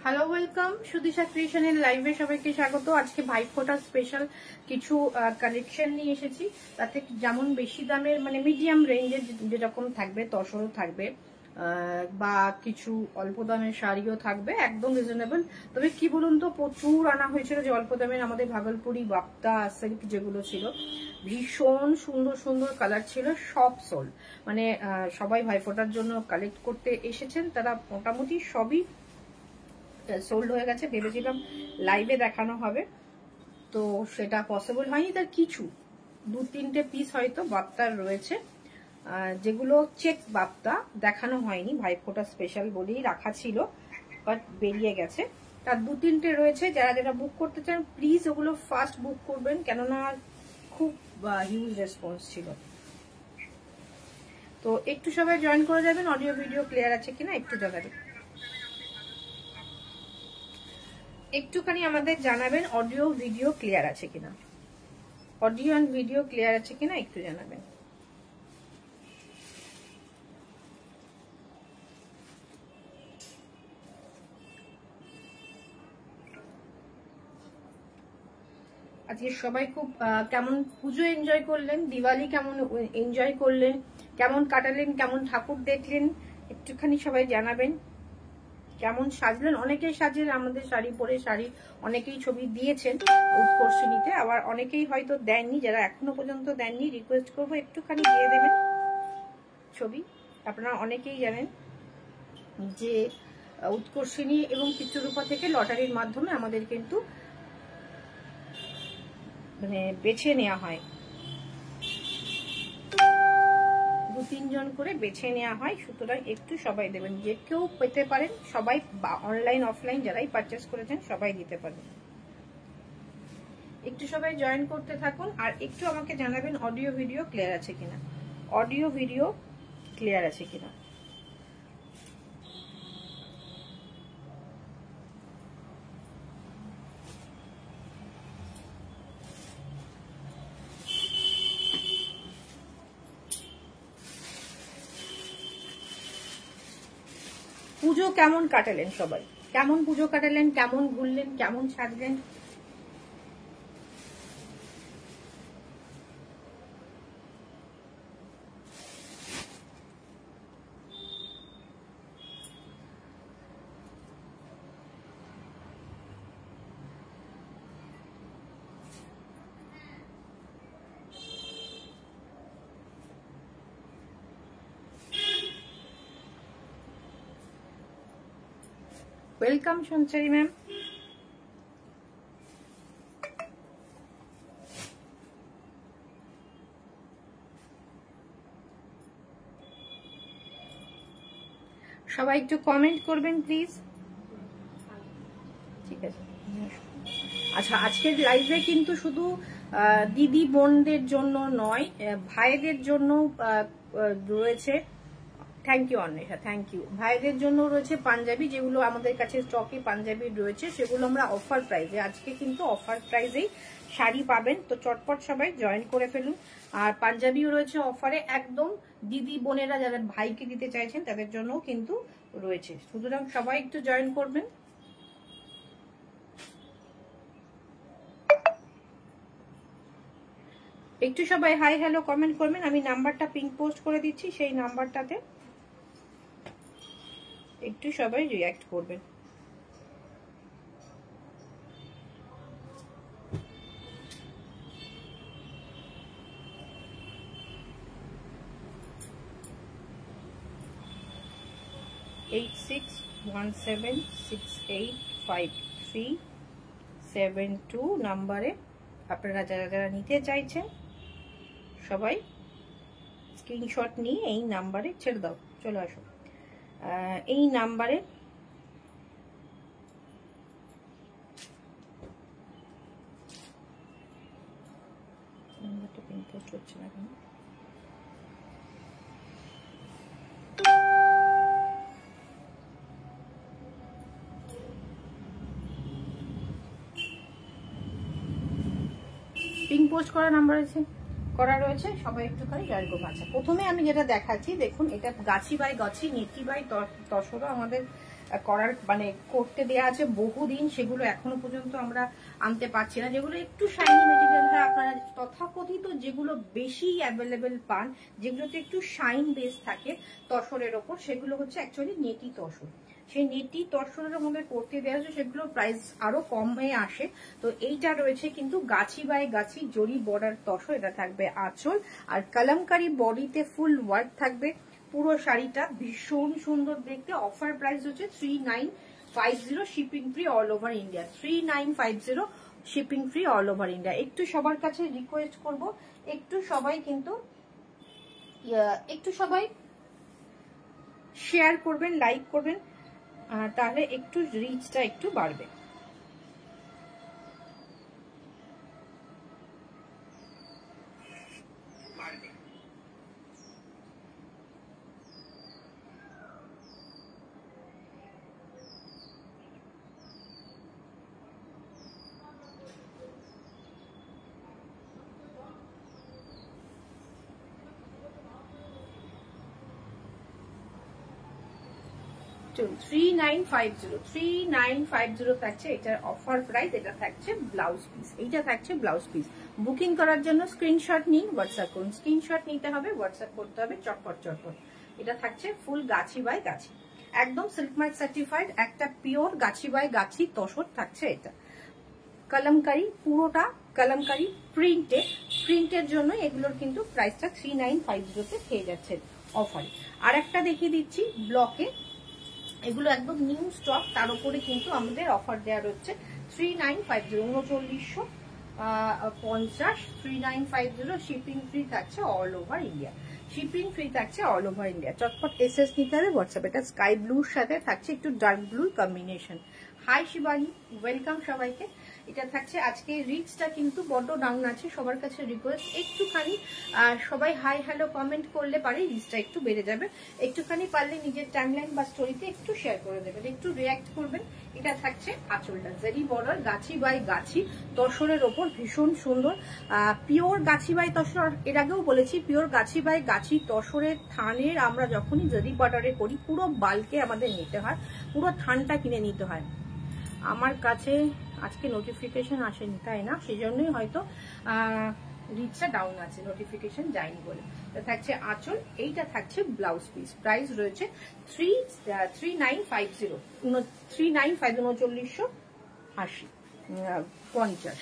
Hello welcome সুদিশা ক্রিয়েশনের লাইভে সবাইকে স্বাগত। আজকে ভাইফোঁটার স্পেশাল কিছু কালেকশন নিয়ে এসেছি। তাতে যেমন বেশি দামের মানে মিডিয়াম রেঞ্জের যেরকম থাকবে তসরও থাকবে বা কিছু অল্প দামের শাড়িও থাকবে, একদম রিজনেবল। তবে কি বলুন তো, প্রচুর আনা হয়েছিল যে অল্প দামের আমাদের ভাগলপুরি বাপ্তা সিল্ক যেগুলো ছিল, ভীষণ সুন্দর সুন্দর কালার ছিল, সব সোল্ড। মানে সবাই ভাইফোঁটার জন্য কালেক্ট করতে এসেছেন, তারা মোটামুটি সবই সোল্ড হয়ে গেছে। ভেবেছিলাম লাইভে দেখানো হবে, তো সেটা পসিবল হয়নি। তার কিছু 2-3টে পিস হয়তো বাপ্তার রয়েছে, যেগুলো চেক বাপ্তা দেখানো হয়নি, ভাইফোঁটা স্পেশাল বলেই রাখা ছিল, বাট বেরিয়ে গেছে। তার 2-3টে রয়েছে। যারা যারা বুক করতে চান প্লিজ ওগুলো ফার্স্ট বুক করবেন, কেননা খুব হিউজ রেসপন্স ছিল। তো একটু সবাই জয়েন করে যাবেন। অডিও ভিডিও ক্লিয়ার আছে কিনা একটু জানাবেন, একটুখানি আমাদের জানাবেন অডিও ভিডিও ক্লিয়ার আছে কিনা, অডিও এন্ড ভিডিও ক্লিয়ার আছে কিনা একটু জানাবেন। আজকে সবাই খুব কেমন পুজো এনজয় করলেন, দিওয়ালি কেমন এনজয় করলেন, কেমন কাটালেন, কেমন ঠাকুর দেখলেন, একটুখানি সবাই জানাবেন। কেমন সাজলেন, অনেকেই সাজেন আমাদের শাড়ি পরে, শাড়ি অনেকেই ছবি দিয়েছেন উৎকর্ষিণীতে, আবার অনেকেই হয়তো দেননি। যারা এখনো পর্যন্ত দেননি রিকোয়েস্ট করবো একটুখানি দিয়ে দেবেন ছবি। আপনারা অনেকেই জানেন যে উৎকর্ষিণী এবং চিত্ররূপা থেকে লটারির মাধ্যমে আমাদের কিন্তু মানে বেছে নেওয়া হয়, 2-3 জন করে বেছে নেওয়া হয়। সুতরাং একটু সবাই দেবেন, যে কেউ পেতে পারেন, সবাই অনলাইন অফলাইন যারাই পারচেস করেছেন সবাই দিতে পারবেন। একটু সবাই জয়েন করতে থাকুন, আর একটু আমাকে জানাবেন অডিও ভিডিও ক্লিয়ার আছে কিনা, অডিও ভিডিও ক্লিয়ার আছে কিনা। পুজো কেমন কাটালেন সবাই, কেমন পুজো কাটালেন, কেমন ঘুরলেন, কেমন সাজলেন? ওয়েলকাম সঞ্চারী ম্যাম। সবাই একটু কমেন্ট করবেন প্লিজ। ঠিক আছে, আচ্ছা আজকের লাইভে কিন্তু শুধু দিদি বোনদের জন্য নয়, ভাইদের জন্য রয়েছে। Thank you Anwesha, thank you. ভাইদের জন্য রয়েছে পাঞ্জাবি, যেগুলো আমাদের কাছে স্টকে পাঞ্জাবি রয়েছে, সেগুলো আমরা অফার প্রাইসে, আজকে কিন্তু অফার প্রাইসেই শাড়ি পাবেন। তো চটপট সবাই জয়েন করে ফেলুন। আর পাঞ্জাবিও রয়েছে অফারে, একদম দিদি বোনেরা যারা ভাইকে দিতে চাইছেন তাদের জন্যও কিন্তু রয়েছে। সুতরাং সবাই একটু জয়েন করবেন। একটু সবাই হাই হ্যালো কমেন্ট করবেন। আমি নাম্বারটা পিন পোস্ট করে দিচ্ছি, সেই নাম্বারটাতে একটু সবাই রিঅ্যাক্ট করবেন। এইট 617685372 নাম্বারে আপনারা যারা যারা নিতে চাইছেন সবাই স্ক্রিনশট নিয়ে এই নাম্বারে ছেড়ে দাও, চলে আসো। এই নাম্বারে নাম্বারটা পিন পোস্ট হচ্ছে না কেন? পিন পোস্ট করা নাম্বার আছে, করা রয়েছে, সবাই একটুখানি জয়েন করবো। আচ্ছা প্রথমে আমি যেটা দেখাচ্ছি দেখুন, এটা গাছি বাই গাছি, নেটি বাই তসরও আমাদের করার মানে করতে দেয়া আছে বহুদিন, সেগুলো এখনো পর্যন্ত আমরা আনতে পারছি না। যেগুলো একটু শাইনি মেটেরিয়াল হয়, আপনারা তথাকথিত যেগুলো বেশি অ্যাভেলেবেল পান, যেগুলোতে একটু শাইন বেস থাকে তসরের ওপর, সেগুলো হচ্ছে অ্যাকচুয়ালি নেটি তসর। সেই নেটি তসরের মধ্যে করতে দেওয়া আছে, সেগুলো প্রাইস আরো কমে আসে। তো এইটা রয়েছে কিন্তু গাছি বাই গাছি জরি বর্ডার তসর, এটা থাকবে আঁচল, আর কালামকারী বডিতে ফুল ওয়ার্ক থাকবে। পুরো শাড়িটা ভীষণ সুন্দর দেখতে। অফার প্রাইস হচ্ছে 3950, shipping free all over India. 3950 shipping free all over India. একটু সবার কাছে রিকোয়েস্ট করব, একটু সবাই শেয়ার করবেন, লাইক করবেন, তাহলে একটু রিচটা একটু বাড়বে। চলুন 3950 থাকছে এটার অফার প্রাইস। এটা থাকছে ব্লাউজ পিস, এইটা থাকছে ব্লাউজ পিস। বুকিং করার জন্য স্ক্রিনশট নিন, হোয়াটসঅ্যাপ করুন। স্ক্রিনশট নিতে হবে, হোয়াটসঅ্যাপ করতে হবে চটপট চটপট। এটা থাকছে ফুল গাছি বাই গাছি, একদম সিল্ক মার্ক সার্টিফাইড, একটা পিওর গাছি বাই গাছি তসর থাকছে। এটা কলমকারি, পুরোটা কলমকারি প্রিন্টের জন্য এগুলোর কিন্তু প্রাইসটা 3950 খেয়ে যাচ্ছে অফারে। আর একটা দেখিয়ে দিচ্ছি ব্লকে, এগুলো একদম নিউ স্টক, তার উপরে কিন্তু আমাদের অফার দেওয়া রয়েছে 3950, 3950, 3950 শিপিং ফ্রি থাকছে all over India. Shipping free থাকছে অল ওভার ইন্ডিয়া। চটপট এসএস নিতে হবে হোয়াটসঅ্যাপ। এটা স্কাই ব্লুর সাথে থাকছে একটু dark blue combination. Hi Shivani, welcome সবাইকে। এটা থাকছে আজকে রিচটা কিন্তু বড্ড ডাউন আছে, সবার কাছে রিকোয়েস্ট একটুখানি সবাই হাই হ্যালো কমেন্ট করলে পারে রিচটা একটু বেড়ে যাবে। একটুখানি পারলে নিজের টাইমলাইন বা স্টোরিতে একটু শেয়ার করে দেবেন, একটু রিয়াক্ট করবেন। এটা থাকছে আঁচলটা জারি বর্ডার গাছি বাই গাছি তসরের ওপর, ভীষণ সুন্দর পিওর গাছি বাই তসর। এর আগেও বলেছি পিওর গাছি বাই গাছি তসরের থানের আমরা যখনই জারি বর্ডারে করি পুরো বাল্কে আমাদের নিতে হয়, পুরো থানটা কিনে নিতে হয়। আমার কাছে আজকে নোটিফিকেশন আসেনি তাই না, সেই জন্যই হয়তো রিচটা ডাউন আছে, নোটিফিকেশন যায়নি বলে। থাকছে আঁচল, এইটা থাকছে ব্লাউজ পিস। প্রাইস রয়েছে 3950, 3950।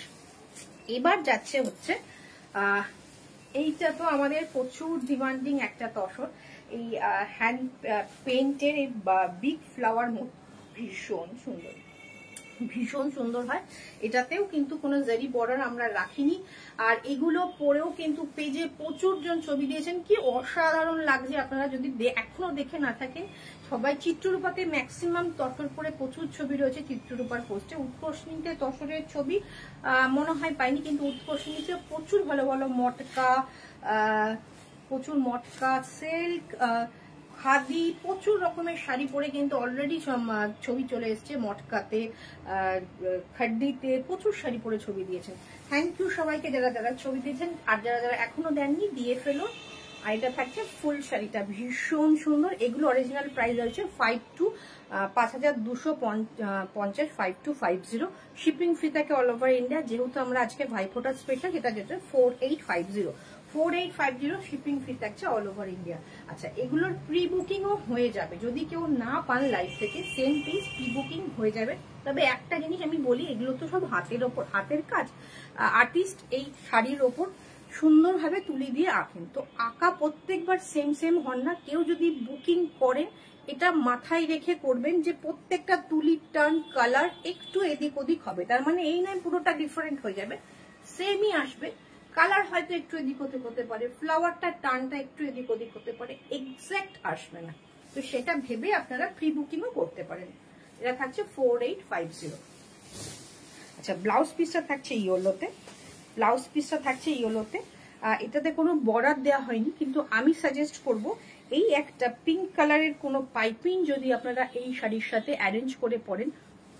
এবার যাচ্ছে হচ্ছে এইটা তো আমাদের প্রচুর ডিমান্ডিং একটা তসর, এই হ্যান্ড পেইন্টের এই বিগ ফ্লাওয়ার ভীষণ সুন্দর, ভীষণ সুন্দর হয়। এটাতেও কিন্তু কোনো জারি বর্ডার আমরা রাখিনি। আর এগুলো পরেও কিন্তু পেজে প্রচুর জন ছবি দিয়েছেন, কি অসাধারণ লাগছে। আপনারা যদি এখনো দেখে না থাকেন, সবাই চিত্ররূপাতে ম্যাক্সিমাম তসর পরে প্রচুর ছবি রয়েছে চিত্ররূপার পোস্টে। উৎকর্ষণীতে তসরের ছবি মনে হয় পাইনি, কিন্তু উৎকর্ষণীতে প্রচুর ভালো ভালো মটকা, প্রচুর মটকা, সিল্ক, খাদি, প্রচুর রকমের শাড়ি পরে কিন্তু অলরেডি ছবি চলে এসছে। মটকাতে, খাড্ডিতে প্রচুর শাড়ি পরে ছবি দিয়েছেন। থ্যাংক ইউ সবাইকে যারা যারা ছবি দিয়েছেন, আর যারা যারা এখনো দেননি দিয়ে ফেলো। আর এটা থাকছে ফুল শাড়িটা ভীষণ সুন্দর। এগুলো অরিজিনাল প্রাইস রয়েছে 5250, 5250। শিপিং ফ্রি থাকে অল ওভার ইন্ডিয়া। যেহেতু আমরা আজকে ভাইফোঁটা স্পেশাল, এটা যেটা 4850 শিপিং ফ্রি থাকছে অল ওভার ইন্ডিয়া। আচ্ছা, এগুলোর প্রি বুকিংও হয়ে যাবে, যদি কেউ না পান লাইভ থেকে সেম পিস প্রি বুকিং হয়ে যাবে। তবে একটা জিনিস আমি বলি, এগুলো তো সব হাতের ওপর, হাতের কাজ, আর্টিস্ট এই শাড়ির ওপর সুন্দরভাবে তুলি দিয়ে আঁকেন। তো আঁকা প্রত্যেকবার সেম সেম হন না। কেউ যদি বুকিং করেন, এটা মাথায় রেখে করবেন যে প্রত্যেকটা তুলির টার্ন কালার একটু এদিক ওদিক হবে। তার মানে এই নয় পুরোটা ডিফারেন্ট হয়ে যাবে, সেমই আসবে, কালার হয়তো একটু এদিক ওদিক হতে পারে, ফ্লাওয়ারটা টার্নটা একটু এদিক ওদিক হতে পারে, এক্সাক্ট আসবে না। তো সেটা ভেবে আপনারা প্রি বুকিংও করতে পারেন। এটা থাকছে 4850। আচ্ছা, ব্লাউজ পিসটা থাকছে ইয়েলোতে, ব্লাউজ পিসটা থাকছে ইয়েলোতে। এটাতে কোনো বর্ডার দেওয়া হয়নি, কিন্তু আমি সাজেস্ট করব এই একটা পিঙ্ক কালারের কোনো পাইপিং যদি আপনারা এই শাড়ির সাথে অ্যারেঞ্জ করে পরেন,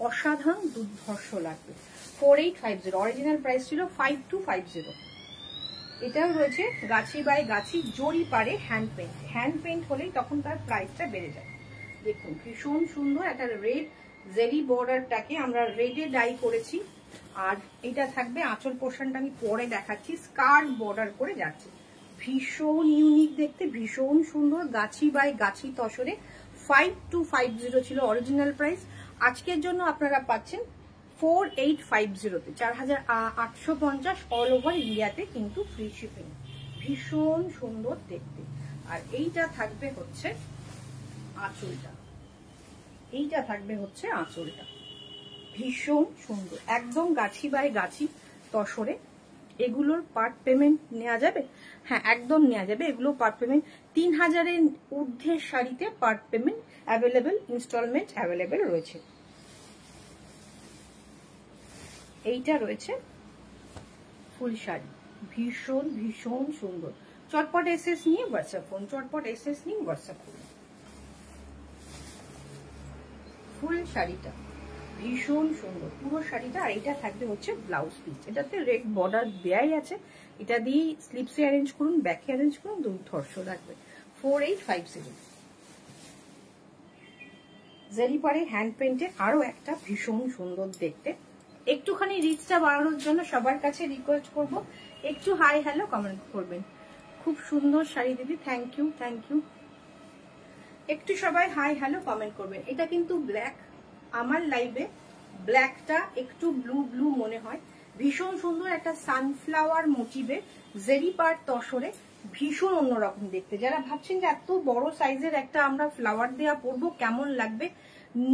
অসাধারণ দুর্ধর্ষ লাগবে। 4850, অরিজিনাল প্রাইস ছিল 5250। এটাও রয়েছে গাছি বাই গাছি জরি পারে হ্যান্ড পেইন্ট। হ্যান্ড পেইন্ট হলেই তখন তার প্রাইসটা বেড়ে যায়। দেখুন ভীষণ সুন্দর একটা রেড জেরি বর্ডারটাকে আমরা রেডে ডাই করেছি। আর এটা থাকবে আঁচল পোর্শনটা আমি পরে দেখাচ্ছি, স্কার্ট বর্ডার করে যাচ্ছে, ভীষণ ইউনিক দেখতে, ভীষণ সুন্দর। গাছি বাই গাছি তসরে 5250 ছিল অরিজিনাল প্রাইস। আজকের জন্য আপনারা পাচ্ছেন 4850-তে, 4850 অল ওভার ইন্ডিয়াতে কিন্তু ফ্রি শিপিং। ভীষণ সুন্দর দেখতে। আর এইটা থাকবে হচ্ছে আঁচলটা, এইটা থাকবে হচ্ছে আঁচলটা, ভীষণ সুন্দর একদম গাছি বাই গাছি তসরে। এগুলোর পার্ট পেমেন্ট নেওয়া যাবে? হ্যাঁ একদম নেওয়া যাবে। এগুলো পার্ট পেমেন্ট 3000-এর ঊর্ধ্বের শাড়িতে part payment available, installment available রয়েছে। এইটা রয়েছে ফুল শাড়ি, ভীষণ ভীষণ সুন্দর। চটপট এসএস নিয়ে হোয়াটসঅ্যাপ ফোন, চটপট এসএস নিয়ে হোয়াটসঅ্যাপ করুন। ফুল শাড়িটা ভীষণ সুন্দর পুরো শাড়িটা। আর এটা থাকবে হচ্ছে ব্লাউজ পিস, এটাতে রেড বর্ডার দেয়াই আছে, এটা দিয়ে স্লিপসে অ্যারেঞ্জ করুন, ব্যাকে অ্যারেঞ্জ করুন, দুর্ধর্ষ রাখবে। 4850। জেরি পারে হ্যান্ড পেন্টে আরো একটা ভীষণ সুন্দর দেখতে। একটুখানি রিচটা বাড়ানোর জন্য সবার কাছে রিকোয়েস্ট করব একটু হাই হ্যালো কমেন্ট করবেন। খুব সুন্দর শাড়ি দিদি, থ্যাংক ইউ থ্যাংক ইউ। একটু সবাই হাই হ্যালো কমেন্ট করবেন। এটা কিন্তু ব্ল্যাক, আমার লাইভে ব্ল্যাকটা একটু ব্লু ব্লু মনে হয়। ভীষণ সুন্দর একটা সানফ্লাওয়ার মোটিভে জেরি পার তসরে, ভীষণ অন্যরকম দেখতে। যারা ভাবছেন যে এত বড় সাইজের একটা আমরা ফ্লাওয়ার দেওয়া পরবো কেমন লাগবে,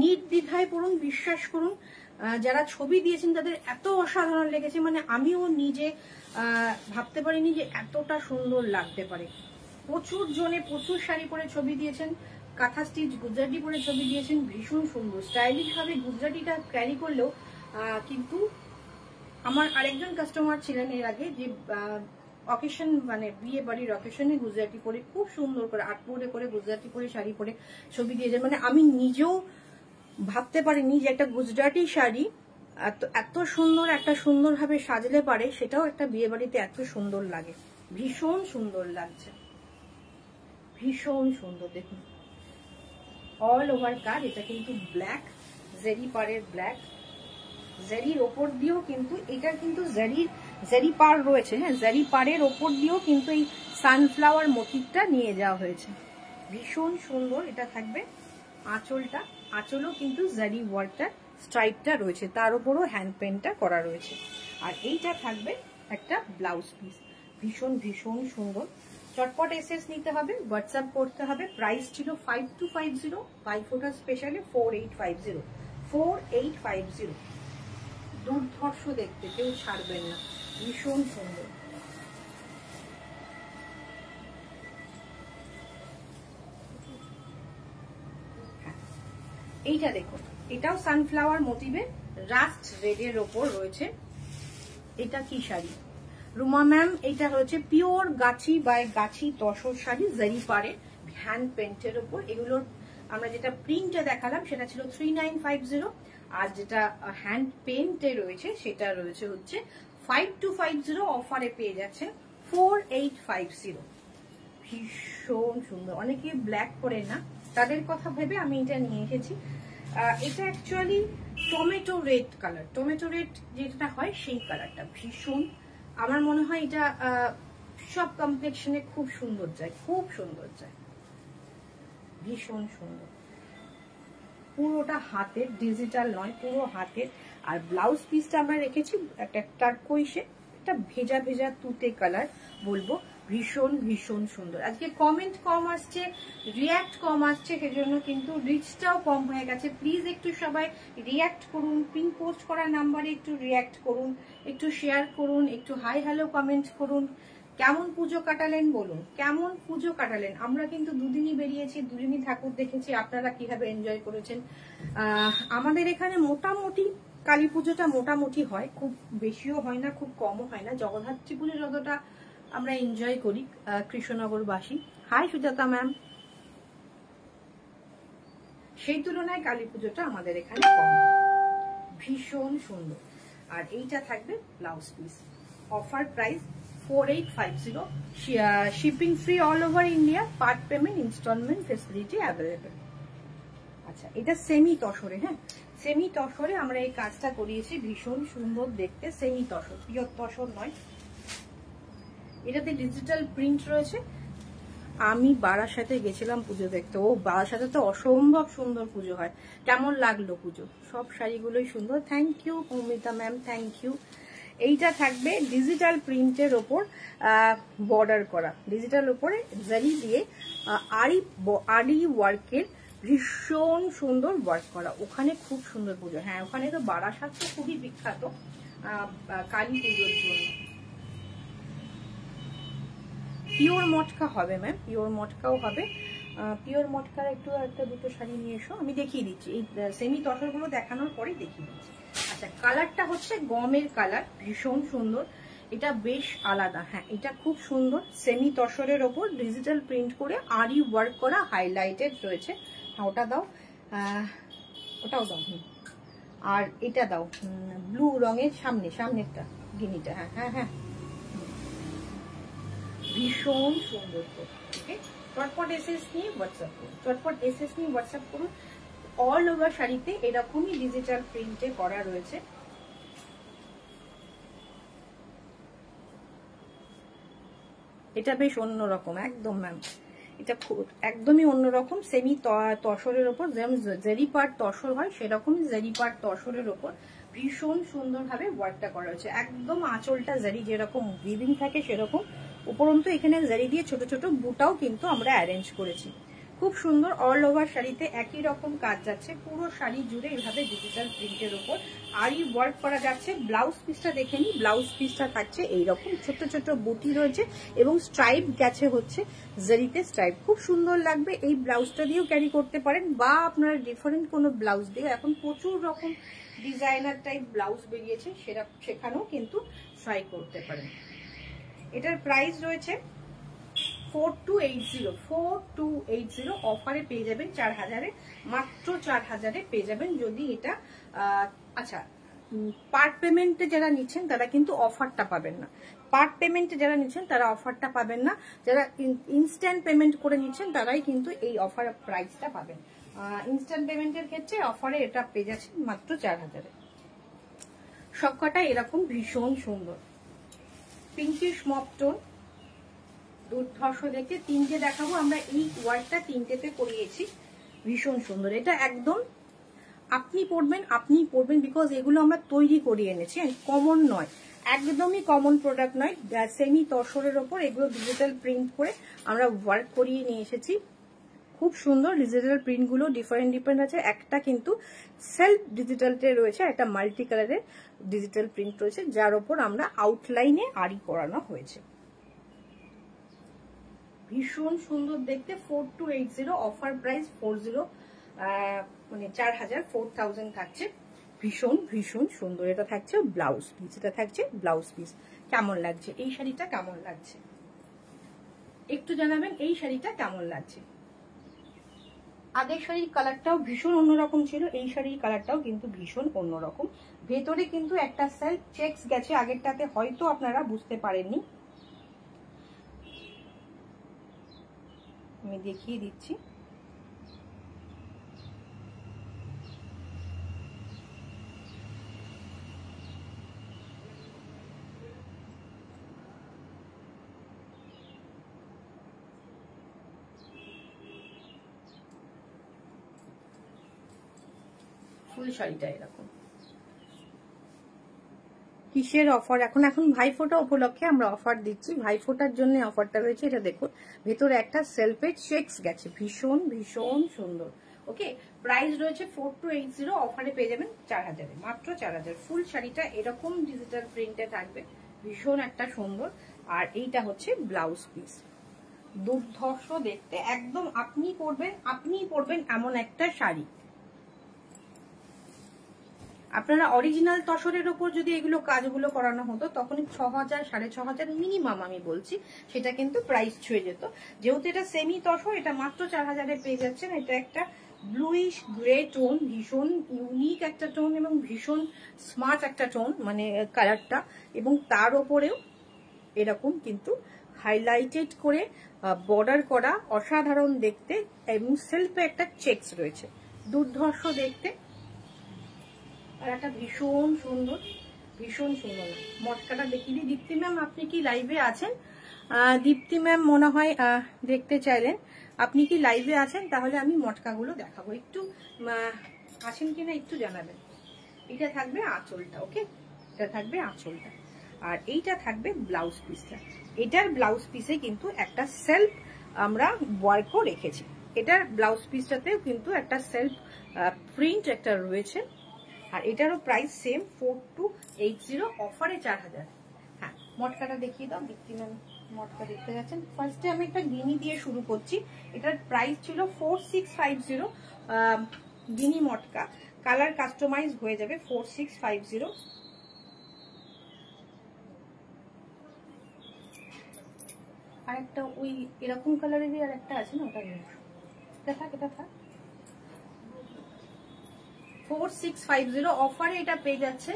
নির্দ্বিধায় পড়ুন, বিশ্বাস করুন। যারা ছবি দিয়েছেন তাদের এত অসাধারণ লেগেছে, মানে আমিও নিজে ভাবতে পারিনি যে এতটা সুন্দর লাগতে পারে। প্রচুর জনে প্রচুর শাড়ি পরে ছবি দিয়েছেন, কাঁথা স্টিচ গুজরাটি পরে ছবি দিয়েছেন, ভীষণ সুন্দর স্টাইলিশ ভাবে গুজরাটিটা ক্যারি করলেও। কিন্তু আমার আরেকজন কাস্টমার ছিলেন এর আগে, যে অকেশন মানে বিয়ে বাড়ির অকেশনে গুজরাটি পরে খুব সুন্দর করে আটপোড়ে করে গুজরাটি পরে শাড়ি পরে ছবি দিয়েছেন। মানে আমি নিজেও ভাবতে পারিনি যে একটা গুজরাটি শাড়ি এত সুন্দর একটা সুন্দরভাবে সাজলে পারে, সেটাও একটা বিয়ে বাড়িতে এত সুন্দর লাগে। ভীষণ সুন্দর লাগছে, ভীষণ সুন্দর। দেখুন অল ওভার কাজ, এটা কিন্তু ব্ল্যাক জেরি পারের ব্ল্যাক, জেরির ওপর দিয়েও কিন্তু এটা কিন্তু জেরি পার রয়েছে। হ্যাঁ জেরি পারের ওপর দিয়েও কিন্তু এই সানফ্লাওয়ার মোটিভটা নিয়ে যাওয়া হয়েছে, ভীষণ সুন্দর। এটা থাকবে আঁচলটা, আঁচলও কিন্তু জেরি ওয়ার্কটা স্ট্রাইপটা রয়েছে, তার উপরও হ্যান্ড পেন্টটা করা রয়েছে। আর এইটা থাকবে একটা ব্লাউজ পিস, ভীষণ ভীষণ সুন্দর। চটপট এসএস নিতে হবে, হোয়াটসঅ্যাপ করতে হবে। প্রাইস ছিল 5250, ভাইফোঁটা স্পেশালে 4850, 4850। দুর্ধর্ষ দেখতে, কেউ ছাড়বেন না, ভীষণ সুন্দর। এইটা দেখুন, এটাও সানফ্লাওয়ার মোটিভে রাস্ট রেডের ওপর রয়েছে। এটা কি শাড়ি রুমা ম্যাম? এটা হচ্ছে pure Gachhi by Gachhi tussar sari, Jerry পারে হ্যান্ড পেন্টের ওপর। এগুলোর আমরা যেটা প্রিন্টে দেখালাম সেটা ছিল 3950, আর যেটা হ্যান্ড পেন্টে রয়েছে সেটা রয়েছে হচ্ছে 5250। অফারে পেয়ে যাচ্ছেন 4850। ভীষণ সুন্দর। অনেকে ব্ল্যাক করে না, তাদের কথা ভেবে আমি এটা নিয়ে এসেছি। এটা actually tomato red colour, tomato red যেটা হয় সেই কালারটা ভীষণ, আমার মনে হয় এটা সব কমপ্লেক্সনে খুব সুন্দর যায়, খুব সুন্দর যায়, ভীষণ সুন্দর। পুরোটা হাতের, ডিজিটাল নয়, পুরো হাতের। আর ব্লাউজ পিসটা আমরা রেখেছি একটা টারকোইশে, একটা ভেজা ভেজা তুতে কালার বলবো, ভীষণ ভীষণ সুন্দর। আজকে কমেন্ট কম আসছে, রিয়াক্ট কম আসছে, সেজন্য কিন্তু রিচটাও কম হয়ে গেছে। প্লিজ একটু সবাই রিয়াক্ট করুন, পিন পোস্ট করা নাম্বারে একটু রিয়াক্ট করুন, একটু শেয়ার করুন, একটু হাই হ্যালো কমেন্ট করুন। কেমন পুজো কাটালেন বলুন, কেমন পুজো কাটালেন? আমরা কিন্তু দুদিনই বেরিয়েছি, দুদিনই ঠাকুর দেখেছি। আপনারা কিভাবে এনজয় করেছেন? আমাদের এখানে মোটামুটি কালী পুজোটা মোটামুটি হয়, খুব বেশিও হয় না, খুব কমও হয় না। জগদ্ধাত্রী পুজো যতটা আমরা এনজয় করি কৃষ্ণনগরবাসী, হাই সুজাতা ম্যাম, সেই তুলনায় কালী পুজোটা আমাদের এখানে কম। ভীষণ সুন্দর। আর এইটা থাকবে blouse piece, offer price 4850, shipping free all over India, part payment installment facility available. আচ্ছা, এটা সেমি তসরে, হ্যাঁ সেমি তসরে আমরা এই কাজটা করিয়েছি, ভীষণ সুন্দর দেখতে। সেমি তসর, পিওর তসর নয়। এটাতে ডিজিটাল প্রিন্ট রয়েছে। আমি বারাসাতে গেছিলাম পুজো দেখতে, ও বারাসাতে তো অসম্ভব সুন্দর পুজো হয়। কেমন লাগলো পুজো? সব শাড়িগুলোই সুন্দর। Thank you Moumita ma'am, thank you. এইটা থাকবে ডিজিটাল প্রিন্টের ওপর বর্ডার করা, ডিজিটাল উপরে জারি দিয়ে আরি ওয়ার্কের ভীষণ সুন্দর ওয়ার্ক করা। ওখানে খুব সুন্দর পুজো, হ্যাঁ ওখানে তো বারাসাত তো খুবই বিখ্যাত কালী পুজোর জন্য। পিওর মটকা হবে ম্যাম, পিওর মটকাও হবে। পিওর মটকার একটা দুটো শাড়ি নিয়ে এসো, আমি দেখিয়ে দিচ্ছি। এই সেমি তসরগুলো দেখানোর পরেই দেখিয়ে দিচ্ছি। আচ্ছা, কালারটা হচ্ছে গমের কালার, ভীষণ সুন্দর। এটা বেশ আলাদা, হ্যাঁ এটা খুব সুন্দর। সেমি তসরের ওপর ডিজিটাল প্রিন্ট করে আরি ওয়ার্ক করা, হাইলাইটেড রয়েছে। হ্যাঁ ওটা দাও, ওটাও দাও। আর এটা দাও ব্লু রঙের, সামনেরটা গিনিটা, হ্যাঁ হ্যাঁ হ্যাঁ ভীষণ সুন্দর। ওকে, চটপট এসএস নিয়ে হোয়াটসঅ্যাপ করুন, চটপট এসএস নিয়ে হোয়াটসঅ্যাপ করুন। অল ওভার শাড়িতে এরকমই ডিজিটাল প্রিন্টে করা রয়েছে। এটা বেশ অন্যরকম একদম ম্যাম, এটা একদমই অন্যরকম। সেমি তসরের ওপর যেমন জেরি পার্ট তসর হয়, সেরকম জেরি পার্ট তসরের ওপর ভীষণ সুন্দরভাবে ওয়ার্কটা করা হয়েছে। একদম আঁচলটা জারি যেরকম উইভিং থাকে সেরকম, উপরন্তু এখানে জারি দিয়ে ছোট ছোট বুটাও কিন্তু আমরা অ্যারেঞ্জ করেছি। খুব সুন্দর। অল ওভার শাড়িতে একই রকম কাজ যাচ্ছে, পুরো শাড়ি জুড়ে এইভাবে ডিজিটাল প্রিন্টের ওপর আরি ওয়ার্ক করা যাচ্ছে। ব্লাউজ পিসটা দেখে নি, ব্লাউজ পিসটা থাকছে এইরকম, ছোট ছোট বুটি রয়েছে এবং স্ট্রাইপ গেছে হচ্ছে জারিতে স্ট্রাইপ। খুব সুন্দর লাগবে। এই ব্লাউজটা দিয়েও ক্যারি করতে পারেন, বা আপনারা ডিফারেন্ট কোনো ব্লাউজ দিয়ে, এখন প্রচুর রকম ডিজাইনার টাইপ ব্লাউজ বেরিয়েছে, সেখানেও কিন্তু ট্রাই করতে পারেন। এটার প্রাইস রয়েছে 4280 অফারে পেয়ে যাবেন 4000-এ, মাত্র 4000-এ পেয়ে যাবেন। যদি এটা আচ্ছা, পার্ট পেমেন্টে যারা নিচ্ছেন তারা কিন্তু অফারটা পাবেন না। পার্ট পেমেন্টে যারা নিচ্ছেন তারা অফারটা পাবেন না। যারা ইনস্ট্যান্ট পেমেন্ট করে নিচ্ছেন তারাই কিন্তু এই অফার প্রাইসটা পাবেন। ইনস্ট্যান্ট পেমেন্টের ক্ষেত্রে অফারে এটা পেয়ে যাচ্ছেন মাত্র 4000-এ। সবকটা এরকম ভীষণ সুন্দর পিঙ্কিশ মপ টোন, দুর্ধর্ষ দেখতে। তিনটে দেখাবো আমরা, এই ওয়ার্কটা তিনটেতে করিয়েছি, ভীষণ সুন্দর। এটা একদম আপনি পরবেন বিকজ এগুলো আমরা তৈরি করিয়ে এনেছি, কমন নয়, একদমই কমন প্রোডাক্ট নয়। সেমি তসরের ওপর এগুলো ডিজিটাল প্রিন্ট করে আমরা ওয়ার্ক করিয়ে নিয়ে এসেছি। খুব সুন্দর। ডিজিটাল প্রিন্টগুলো ডিফারেন্ট আছে। একটা কিন্তু সেলফ ডিজিটালতে রয়েছে, একটা মাল্টি কালারের ডিজিটাল প্রিন্ট রয়েছে, যার ওপর আমরা আউটলাইনে আরি করানো হয়েছে। ভীষণ সুন্দর দেখতে। 4280 অফার প্রাইস 4000 থাকছে। ভীষণ ভীষণ সুন্দর। এটা থাকছে ব্লাউজ পিস, এটা থাকছে ব্লাউজ পিস। কেমন লাগছে এই শাড়িটা? কেমন লাগছে একটু জানাবেন, এই শাড়িটা কেমন লাগছে? আগের শাড়ির কালারটাও ভীষণ অন্যরকম ছিল, এই শাড়ির কালারটাও কিন্তু ভীষণ অন্যরকম। ভেতরে কিন্তু একটা সেলফ চেকস গেছে, আগেরটাতে হয়তো আপনারা বুঝতে পারেননি, আমি দেখিয়ে দিচ্ছি। ফুল শাড়িটা এরকম। কিসের অফার? এখন ভাইফোঁটা উপলক্ষে আমরা অফার দিচ্ছি, ভাইফোঁটার জন্য অফারটা রয়েছে। এটা দেখুন, ভেতরে একটা সেলফের চেকস গেছে, ভীষণ ভীষণ সুন্দর। ওকে, প্রাইস রয়েছে 4280, অফারে পেয়ে যাবেন 4000-এ, মাত্র 4000। ফুল শাড়িটা এরকম ডিজিটাল প্রিন্টে থাকবে, ভীষণ একটা সুন্দর। আর এইটা হচ্ছে ব্লাউজ পিস, দুর্ধর্ষ দেখতে। একদম আপনি পরবেন এমন একটা শাড়ি। আপনারা অরিজিনাল তসরের ওপর যদি এগুলো কাজগুলো করানো হতো তখন 6000 6500 মিনিমাম আমি বলছি, সেটা কিন্তু প্রাইস ছুঁয়ে যেত। যেহেতু এটা সেমি তসর, এটা মাত্র 4000-এ পেয়ে যাচ্ছেন। এটা একটা ব্লুইশ গ্রে টোন, ভীষণ ইউনিক একটা টোন এবং ভীষণ স্মার্ট একটা টোন, মানে কালারটা। এবং তার ওপরেও এরকম কিন্তু হাইলাইটেড করে বর্ডার করা, অসাধারণ দেখতে। এবং সেলফে একটা চেকস রয়েছে, দুর্ধর্ষ দেখতে, আর একটা ভীষণ সুন্দর মটকাটা দেখিয়ে দিই। দীপ্তি ম্যাম আপনি কি লাইভে আছেন? দীপ্তি ম্যাম মনে হয় দেখতে চাইলেন, আপনি কি লাইভে আছেন? তাহলে আমি মটকাগুলো দেখাবো, একটু আছেন কিনা একটু জানাবেন। এটা থাকবে আঁচলটা, ওকে, এটা থাকবে আঁচলটা, আর এইটা থাকবে ব্লাউজ পিসটা। এটার ব্লাউজ পিসে কিন্তু একটা সেলফ আমরা ওয়ার্কও রেখেছি। এটার ব্লাউজ পিসটাতেও কিন্তু একটা সেলফ প্রিন্ট একটা রয়েছে, আর এটারও প্রাইস সেম 4280, অফারে 4000। হ্যাঁ, মটকাটা দেখিয়ে দাও দীপ্তি ম্যাম। মটকা দেখতে যাচ্ছেন, ফার্স্টে আমি একটা গিনি দিয়ে শুরু করছি। এটার প্রাইস ছিল 4650, গিনি মটকা, কালার কাস্টমাইজ হয়ে যাবে 4650। আর একটা ওই এরকম কালারেরই আর একটা আছে না, ওটা এটা থাক 4650, অফারে এটা পেয়ে যাচ্ছে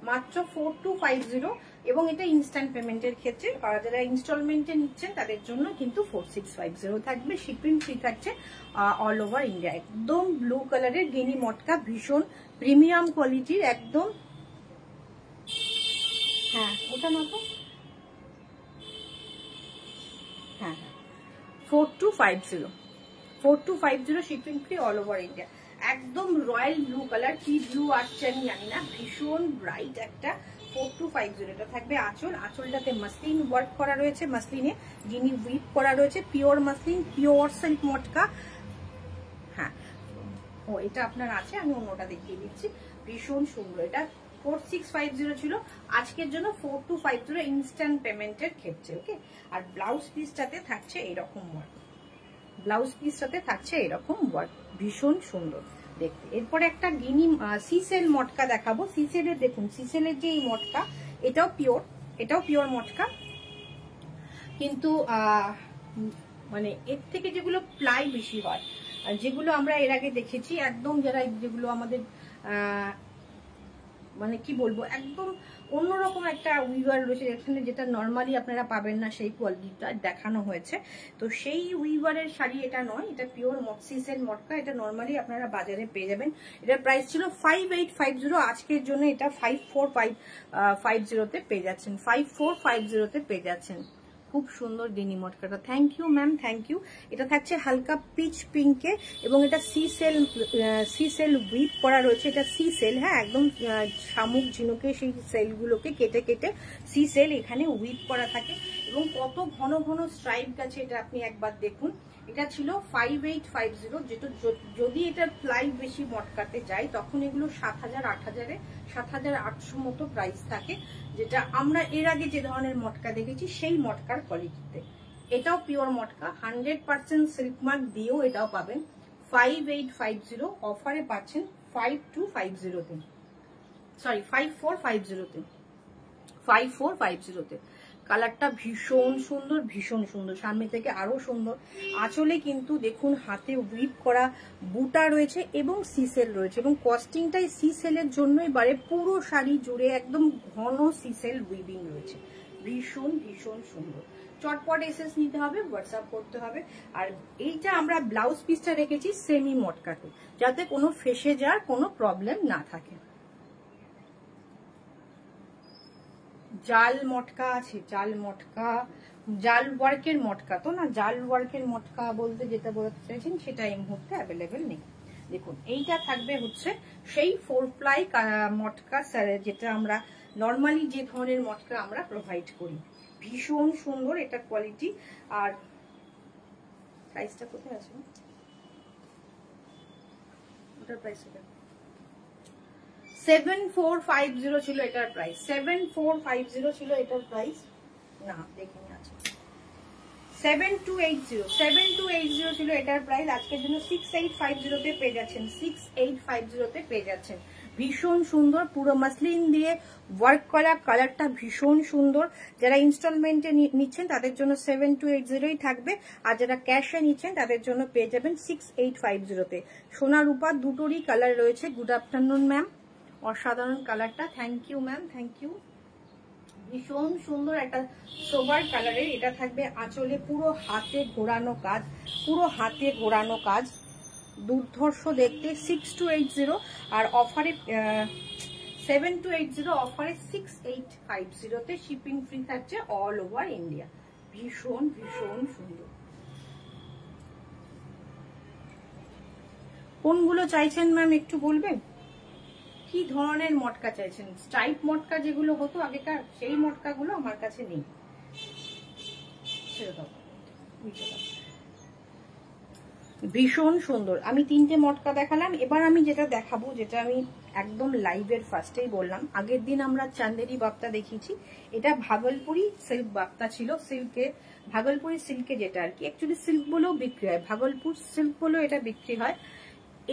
মাত্র 4250, এবং এটা ইনস্ট্যান্ট পেমেন্টের ক্ষেত্রে, যারা ইনস্টলমেন্টে নিচ্ছেন তাদের জন্য কিন্তু 4650 থাকবে। শিপিং ফ্রি থাকছে অল ওভার ইন্ডিয়া। একদম ব্লু কালারের গিনি মটকা, ভীষণ প্রিমিয়াম কোয়ালিটির একদম। হ্যাঁ ওটা না তো, হ্যাঁ 4250 shipping free all over India. একদম রয়্যাল ব্লু কালার, কি ব্লু আসছে আমি জানি না, ভীষণ ব্রাইট একটা 4250। এটা থাকবে আঁচল, আঁচলটাতে মাসলিন ওয়ার্ক করা রয়েছে, মাসলিনে গিনি উইপ করা রয়েছে, পিওর মাসলিন, পিওর সিল্ক মটকা। হ্যাঁ ও এটা আপনার আছে, আমি অন্যটা দেখিয়ে দিচ্ছি, ভীষণ সুন্দর। এটা 4650 ছিল, আজকের জন্য 4250 ইনস্ট্যান্ট পেমেন্টের ক্ষেত্রে, ওকে। আর ব্লাউজ পিসটাতে থাকছে এরকম ওয়ার্ক, ভীষণ সুন্দর দেখতে। এরপরে একটা গিনি সিসেল মটকা দেখাবো। সিসেলের দেখুন, সিসেলের যে এই মটকা, এটাও পিওর মটকা, কিন্তু মানে এর থেকে যেগুলো প্লাই বেশি হয়, আর যেগুলো আমরা এর আগে দেখেছি একদম, যেগুলো আমাদের মানে কি বলবো, একদম অন্যরকম একটা উইভার রয়েছে, এখানে যেটা নর্মালি আপনারা পাবেন না, সেই কোয়ালিটিটা দেখানো হয়েছে। তো সেই উইভারের শাড়ি এটা নয়, এটা পিওর সিসেল মটকা, এটা নর্মালি আপনারা বাজারে পেয়ে যাবেন। এটার প্রাইস ছিল 5850, আজকের জন্য এটা 5450 পেয়ে যাচ্ছেন, 5450 পেয়ে যাচ্ছেন। খুব সুন্দর গিনি মটকাটা, thank you ma'am, thank you. এটা থাকছে হালকা পিচ পিঙ্কে, এবং এটা সিসেল উইপ করা রয়েছে। এটা সিসেল, হ্যাঁ, একদম শামুক ঝিনুকে সেই সেলগুলোকে কেটে কেটে সিসেল এখানে উইপ করা থাকে, এবং কত ঘন ঘন স্ট্রাইপ গেছে এটা আপনি একবার দেখুন। এটা ছিল 5850, যেটা যদি এটা প্লাই বেশি মটকাতে যায় তখন এগুলো 7000 8000 7800 মতো প্রাইস থাকে, যেটা আমরা এর আগে যে ধরনের মটকা দেখেছি সেই মটকার কোয়ালিটিতে। এটাও পিওর মটকা, 100% সিল্ক মার্ক দিয়েও এটাও পাবেন 5850, অফারে পাচ্ছেন 5250-তে, সরি 5450-তে। কালারটা ভীষণ সুন্দর, সামনে থেকে আরো সুন্দর। আঁচলে কিন্তু দেখুন হাতে উইপ করা বুটা রয়েছে এবং সিসেল রয়েছে, এবং কস্টিংটাই সিসেলের জন্যই বাড়ে, পুরো শাড়ি জুড়ে একদম ঘন সিসেল উইভিং রয়েছে, ভীষণ সুন্দর। চটপট এসএস নিতে হবে, হোয়াটসঅ্যাপ করতে হবে। আর এইটা আমরা ব্লাউজ পিসটা রেখেছি সেমি মটকাতে, যাতে কোনো ফেসে যাওয়ার কোনো প্রবলেম না থাকে। জাল মটকা আছে, জাল ওয়ার্কের মটকা তো না, জাল ওয়ার্কের মটকা বলতে যেটা বলতে চাইছেন সেটা এই মুহূর্তে অ্যাভেলেবেল নেই। দেখুন এইটা থাকবে হচ্ছে সেই 4 প্লাই মটকা, যেটা আমরা নর্মালি যে ধরনের মটকা আমরা প্রোভাইড করি, ভীষণ সুন্দর এটা কোয়ালিটি। আর প্রাইসটা কোথায় আছে, ওটার প্রাইস 7450 ছিল এটার প্রাইস, 7450 ছিল এটার প্রাইস, না দেখিনি আছে 7280 ছিল এটার প্রাইস, আজকের জন্য 6850-তে পেয়ে যাচ্ছেন, 6850-তে পেয়ে যাচ্ছেন। ভীষণ সুন্দর, পুরো মাসলিন দিয়ে ওয়ার্ক করা, কালারটা ভীষণ সুন্দর। যারা ইনস্টলমেন্টে নিচ্ছেন তাদের জন্য 7280-ই থাকবে, আর যারা ক্যাশে নিচ্ছেন তাদের জন্য পেয়ে যাবেন 6850-তে। সোনা রূপা দুটোরই কালার রয়েছে। গুড আফটারনুন ম্যাম, অসাধারণ কালারটা, thank you ma'am, thank you. ভীষণ সুন্দর একটা সোবার কালারের, এটা থাকবে আঁচলে পুরো হাতে ঘোরানো কাজ, দুর্ধর্ষ দেখতে। 6280 আর অফারে 7280, অফারে 6850-তে শিপিং ফ্রি থাকছে অল ওভার ইন্ডিয়া। ভীষণ ভীষণ সুন্দর। কোনগুলো চাইছেন ম্যাম একটু বলবেন? কি ধরনের মটকা চাইছেন? স্ট্রাইপ মটকা যেগুলো হতো আগেকার, সেই মটকাগুলো আমার কাছে নেই। ভীষণ সুন্দর। আমি 3টে মটকা দেখালাম। এবার আমি যেটা দেখাবো, যেটা আমি একদম লাইভের ফার্স্টেই বললাম, আগের দিন আমরা চান্দেরি বাপ্তা দেখিয়েছি, এটা ভাগলপুরি সিল্ক বাপ্তা ছিল। সিল্কে, ভাগলপুরি সিল্কে যেটা আর কি, অ্যাকচুয়ালি সিল্ক বলেও বিক্রি হয়, ভাগলপুর সিল্ক বলেও এটা বিক্রি হয়।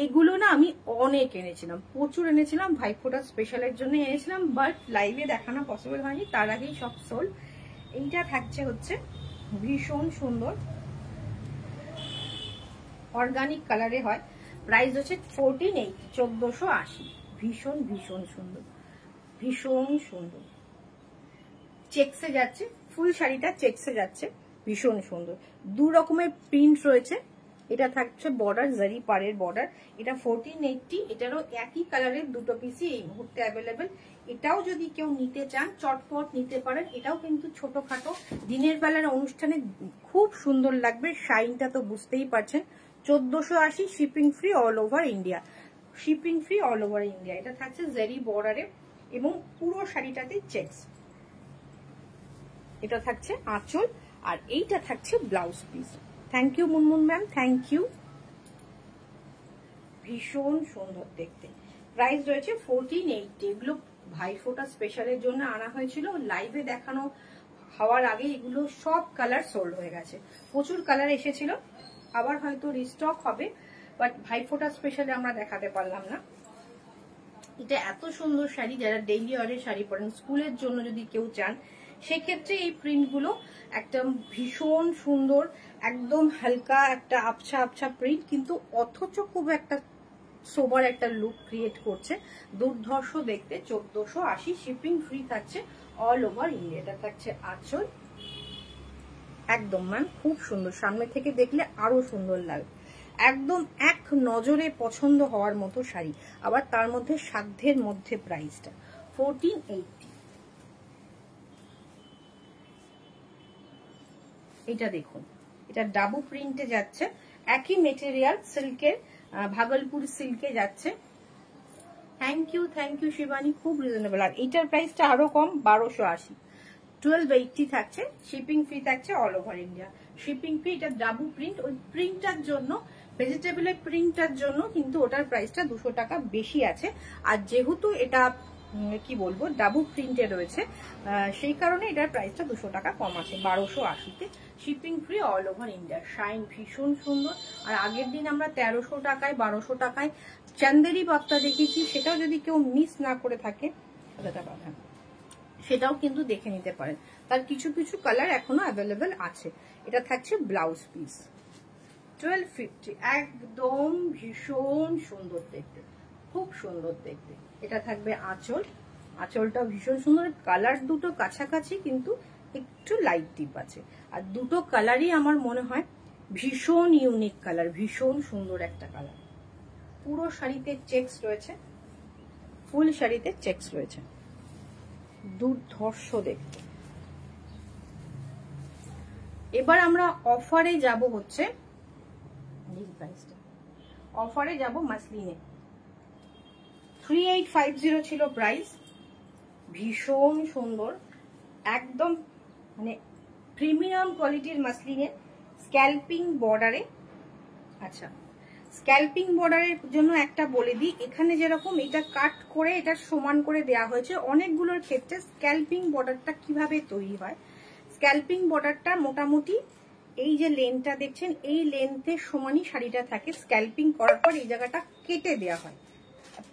এগুলো না আমি অনেক এনেছিলাম, প্রচুর এনেছিলাম, ভাইফোঁটা স্পেশালের জন্য এনেছিলাম, বাট লাইভে দেখানো পসিবল হয়নি, তার আগেই সব সোল্ড। এইটা থাকছে হচ্ছে ভীষণ সুন্দর অর্গানিক কালারে হয়, প্রাইস হচ্ছে 1480, 1480। ভীষণ ভীষণ সুন্দর, ভীষণ সুন্দর। চেকসে যাচ্ছে, ফুল শাড়িটা চেকসে যাচ্ছে, ভীষণ সুন্দর। 2 রকমের প্রিন্ট রয়েছে। এটা থাকছে বর্ডার, জারি পাড়ের বর্ডার। এটা 1480, এটারও একই কালারের 2টো পিসই এই মুহূর্তে অ্যাভেলেবেল। এটাও যদি কেউ নিতে চান চটপট নিতে পারেন। এটাও কিন্তু ছোটখাটো দিনের বেলার অনুষ্ঠানে খুব সুন্দর লাগবে। শাইনটা তো বুঝতেই পারছেন। 1480, shipping free all over India, shipping free all over India. এটা থাকছে জারি বর্ডারে এবং পুরো শাড়িটাতে চেকস। এটা থাকছে আঁচল আর এইটা থাকছে blouse piece. Thank you Munmun ma'am, thank you. ভীষণ সুন্দর দেখতে। প্রাইস রয়েছে 1480। এগুলো ভাইফোঁটা স্পেশালের জন্য আনা হয়েছিল, লাইভে দেখানো হওয়ার আগে এগুলো সব কালার সোল্ড হয়ে গেছে। প্রচুর কালার এসেছিল, আবার হয়তো রিস্টক হবে, বাট ভাইফোঁটা স্পেশালে আমরা দেখাতে পারলাম না। এটা এত সুন্দর শাড়ি, যারা ডেইলি ওয়ারের শাড়ি পরেন, স্কুলের জন্য যদি কেউ চান, সেক্ষেত্রে এই প্রিন্টগুলো একদম ভীষণ সুন্দর, একদম হালকা একটা আবছা আবছা প্রিন্ট, কিন্তু অথচ খুব একটা সোবার একটা লুক ক্রিয়েট করছে। দুর্ধর্ষ দেখতে। 1480, শিপিং ফ্রি থাকছে অল ওভার ইন্ডিয়া। এটা থাকছে আঁচল। একদম ম্যাম খুব সুন্দর, সামনে থেকে দেখলে আরো সুন্দর লাগবে। একদম এক নজরে পছন্দ হওয়ার মতো শাড়ি, আবার তার মধ্যে সাধ্যের মধ্যে। প্রাইসটা 1480। এটা দেখুন, এটা ডাবু প্রিন্টে যাচ্ছে, একই মেটেরিয়াল সিল্কের, ভাগলপুর সিল্কে যাচ্ছে। থ্যাংক ইউ শিবানী, খুব রিজনেবল। আর এইটার প্রাইসটা আরো কম, 1280, 1280 থাকছে, শিপিং ফ্রি থাকছে all over India. Shipping free. এটা ডাবু প্রিন্ট, ওই প্রিন্টটার জন্য, ভেজিটেবলের প্রিন্টটার জন্য কিন্তু ওটার প্রাইসটা 200 টাকা বেশি আছে। আর যেহেতু এটা কি বলবো ডাবু প্রিন্টে রয়েছে, সেই কারণে এটার প্রাইসটা 200 টাকা কম আছে, 1280-তে। Shipping free all over India. Shine ভীষণ সুন্দর। আর আগের দিন আমরা 1300 টাকায় 1200 টাকায় চান্দেরি বাপ্তা দেখেছি, সেটাও যদি কেউ মিস না করে থাকে সেটাও কিন্তু দেখে নিতে পারেন। তার কিছু কিছু কালার এখনো অ্যাভেলেবেল আছে। এটা থাকছে ব্লাউজ পিস, 1250। একদম ভীষণ সুন্দর দেখতে, খুব সুন্দর দেখতে। এটা থাকবে আঁচল, আঁচলটা ভীষণ সুন্দর। কালার দুটো কাছাকাছি, কিন্তু একটু লাইট ডিপ আছে। আর দুটো কালারই আমার মনে হয় ভীষণ ইউনিক কালার, ভীষণ সুন্দর একটা কালার। পুরো শাড়িতে চেকস রয়েছে, ফুল শাড়িতে চেকস রয়েছে, দুর্ধর্ষ দেখতে। এবার আমরা অফারে যাব হচ্ছে, অফারে যাব মাসলিনে। 3850 ছিল প্রাইস, ভীষণ সুন্দর, একদম মানে প্রিমিয়াম কোয়ালিটির মাসলিনে, স্ক্যাল্পিং বর্ডারে। আচ্ছা, স্ক্যাল্পিং বর্ডারের জন্য একটা বলে দিই, এখানে যেরকম এটা কাট করে এটা সমান করে দেওয়া হয়েছে, অনেকগুলোর ক্ষেত্রে স্ক্যাল্পিং বর্ডারটা কিভাবে তৈরি হয়, স্ক্যাল্পিং বর্ডারটা মোটামুটি এই যে লেন্থটা দেখছেন, এই লেন্থের সমানই শাড়িটা থাকে। স্ক্যাল্পিং করার পর এই জায়গাটা কেটে দেওয়া হয়,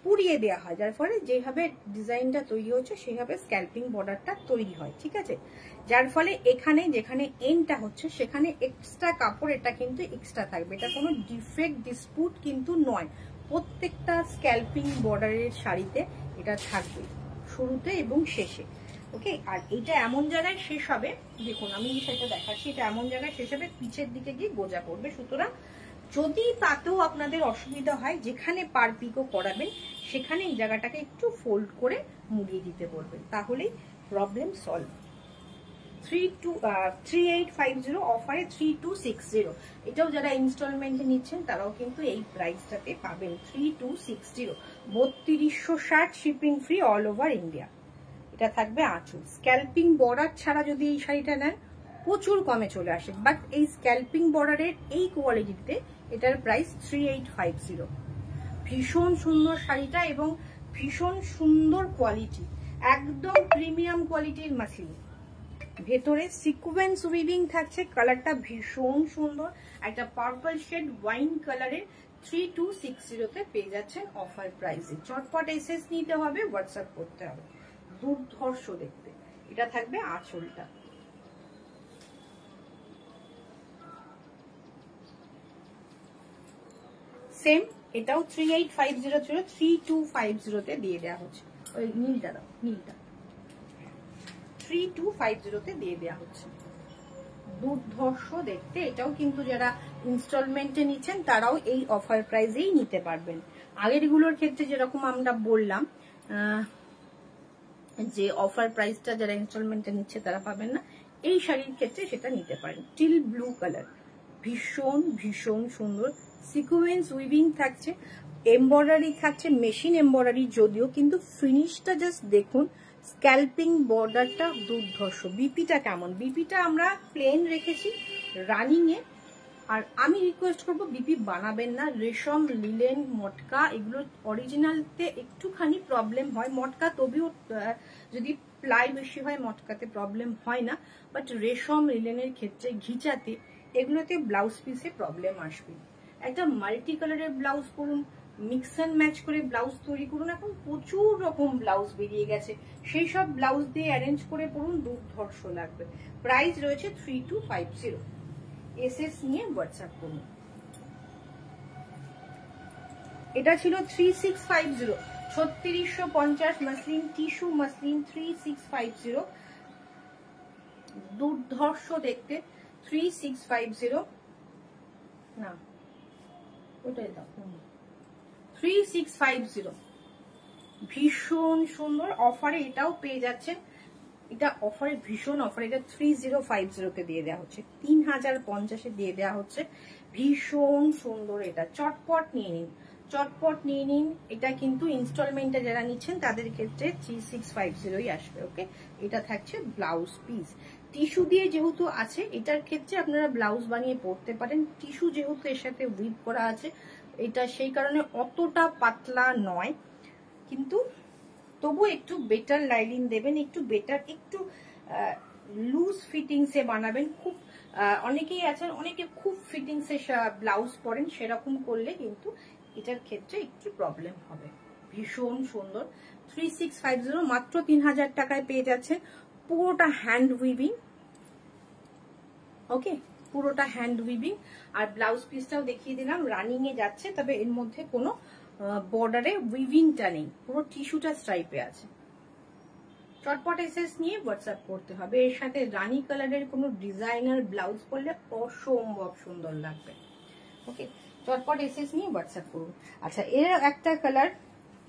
পুড়িয়ে দেওয়া হয়, যার ফলে যেভাবে ডিজাইনটা তৈরি হচ্ছে সেইভাবে স্ক্যাল্পিং বর্ডারটা তৈরি হয়, ঠিক আছে। যার ফলে এখানে যেখানে এন্ডটা হচ্ছে সেখানে এক্সট্রা কাপড়, এটা কিন্তু এক্সট্রা থাকবে, এটা কোনো ডিফেক্ট ডিসপুট কিন্তু নয়। প্রত্যেকটা স্ক্যাল্পিং বর্ডারের শাড়িতে এটা থাকবে, শুরুতে এবং শেষে। ওকে, আর এটা এমন জায়গায় শেষ হবে, দেখুন আমি এই শাড়িটা দেখাচ্ছি, এটা এমন জায়গায় শেষ হবে পিছের দিকে গিয়ে গোজা করবে, সুতরাং যদি তাতেও আপনাদের অসুবিধা হয়, যেখানে পার পিকো করাবেন সেখানে এই জায়গাটাকে একটু ফোল্ড করে মুড়িয়ে দিতে বলবেন, তাহলেই প্রবলেম সলভ। 3850 অফারে 3260। এটাও যারা ইনস্টলমেন্টে নিচ্ছেন তারাও কিন্তু এই প্রাইসটাতে পাবেন 3260। 3260 shipping free all over India. এটা থাকবে আঁচল। স্ক্যাল্পিং বর্ডার ছাড়া যদি এই শাড়িটা নেন প্রচুর কমে চলে আসে, বাট এই স্ক্যাল্পিং বর্ডারের এই কোয়ালিটিতে এটার প্রাইস 3850। ভীষণ সুন্দর শাড়িটা এবং ভীষণ সুন্দর কোয়ালিটি, একদম প্রিমিয়াম কোয়ালিটির মাসলিন। ভেতরে সিকোয়েন্স উইভিং থাকছে, কালারটা ভীষণ সুন্দর, একটা পার্পল শেড ওয়াইন কালারের 3260 পেয়ে যাচ্ছেন অফার প্রাইসে। চটপট এসএস নিতে হবে, হোয়াটসঅ্যাপ করতে হবে। দুর্ধর্ষ দেখতে। এটা থাকবে আঁচলটা। সেম এটাও 3850 ছিল, 3250 তে দিয়ে দেওয়া হচ্ছে। ওই নীলটা দাও, নীলটা 3250 তে দিয়ে দেওয়া হচ্ছে। দুর্ধর্ষ দেখতে। এটাও কিন্তু যারা ইনস্টলমেন্টে নিচ্ছেন তারাও এই অফার প্রাইসেই নিতে পারবেন। আগের গুলোর ক্ষেত্রে যেরকম আমরা বললাম যে অফার প্রাইসটা যারা ইনস্টলমেন্টে নিচ্ছে তারা পাবেন না, এই শাড়ির ক্ষেত্রে সেটা নিতে পারেন। টিল ব্লু কালার, ভীষণ ভীষণ সুন্দর। সিকোয়েন্স উইভিং থাকছে, এমব্রয়ডারি থাকছে, মেশিন এমব্রয়ডারি যদিও, কিন্তু ফিনিশটা জাস্ট দেখুন। স্ক্যাল্পিং বর্ডারটা দুর্ধর্ষ। বিপিটা কেমন? বিপিটা আমরা প্লেন রেখেছি রানিং এ, আর আমি রিকোয়েস্ট করবো বিপি বানাবেন না। রেশম, লিলেন, মটকা এগুলো অরিজিনালতে একটুখানি প্রবলেম হয়। মটকা তবেও যদি প্লাই বেশি হয় মটকাতে প্রবলেম হয় না, বাট রেশম লিলেনের ক্ষেত্রে ঘিচাতে এগুলোতে ব্লাউজ পিসে প্রবলেম আসবে। একটা মাল্টি কালারের ব্লাউজ করুন, মিক্স অ্যান্ড ম্যাচ করে ব্লাউজ তৈরি করুন। এখন প্রচুর রকম ব্লাউজ বেরিয়ে গেছে, সেই সব ব্লাউজ দিয়ে অ্যারেঞ্জ করে পড়ুন, দুর্ধর্ষ লাগবে। প্রাইস রয়েছে 3250। এসএস নিয়ে হোয়াটসঅ্যাপ করুন। এটা ছিল 3650, 3650 মাসলিন, টিস্যু মাসলিন 3650। দুর্ধর্ষ দেখতে 3650 না, ওটাই দাও 3650। ভীষণ সুন্দর অফারে এটাও পেয়ে যাচ্ছেন। এটা অফারে ভীষণ অফার। এটা 3050 তে দিয়ে দেওয়া হচ্ছে, 3050 দিয়ে দেওয়া হচ্ছে। ভীষণ সুন্দর। এটা চটপট নিয়ে নিন, চটপট নিয়ে নিন। এটা কিন্তু ইনস্টলমেন্টে যারা নিচ্ছেন তাদের ক্ষেত্রে 3650ই আসবে। ওকে, এটা থাকছে ব্লাউজ পিস। টিস্যু দিয়ে যেহেতু আছে এটার ক্ষেত্রে আপনারা ব্লাউজ বানিয়ে পরতে পারেন। টিস্যু যেহেতু এর সাথে উইভ করা আছে, এটা সেই কারণে অতটা পাতলা নয়, কিন্তু তবু একটু বেটার লাইনিং দেবেন, একটু বেটার, একটু লুজ ফিটিংসে বানাবেন। খুব অনেকেই আছেন অনেকে খুব ফিটিংসে ব্লাউজ পরেন, সেরকম করলে কিন্তু এটার ক্ষেত্রে একটু প্রবলেম হবে। ভীষণ সুন্দর 3650, মাত্র 3000 টাকায় পেয়ে যাচ্ছেন। পুরোটা হ্যান্ড উইভিং। ওকে, পুরোটা হ্যান্ড উইভিং। আর ব্লাউজ পিসটাও দেখিয়ে দিলাম, রানিং এ যাচ্ছে, তবে এর মধ্যে কোনো বর্ডারে উইভিংটা নেই, পুরো টিস্যুটা স্ট্রাইপে আছে। চটপট এসএস নিয়ে হোয়াটসঅ্যাপ করতে হবে। এর সাথে রানী কালারের কোনো ডিজাইনার ব্লাউজ পরলে অসম্ভব সুন্দর লাগবে। ওকে, চটপট এসএস নিয়ে হোয়াটসঅ্যাপ করুন। আচ্ছা, এর একটা কালার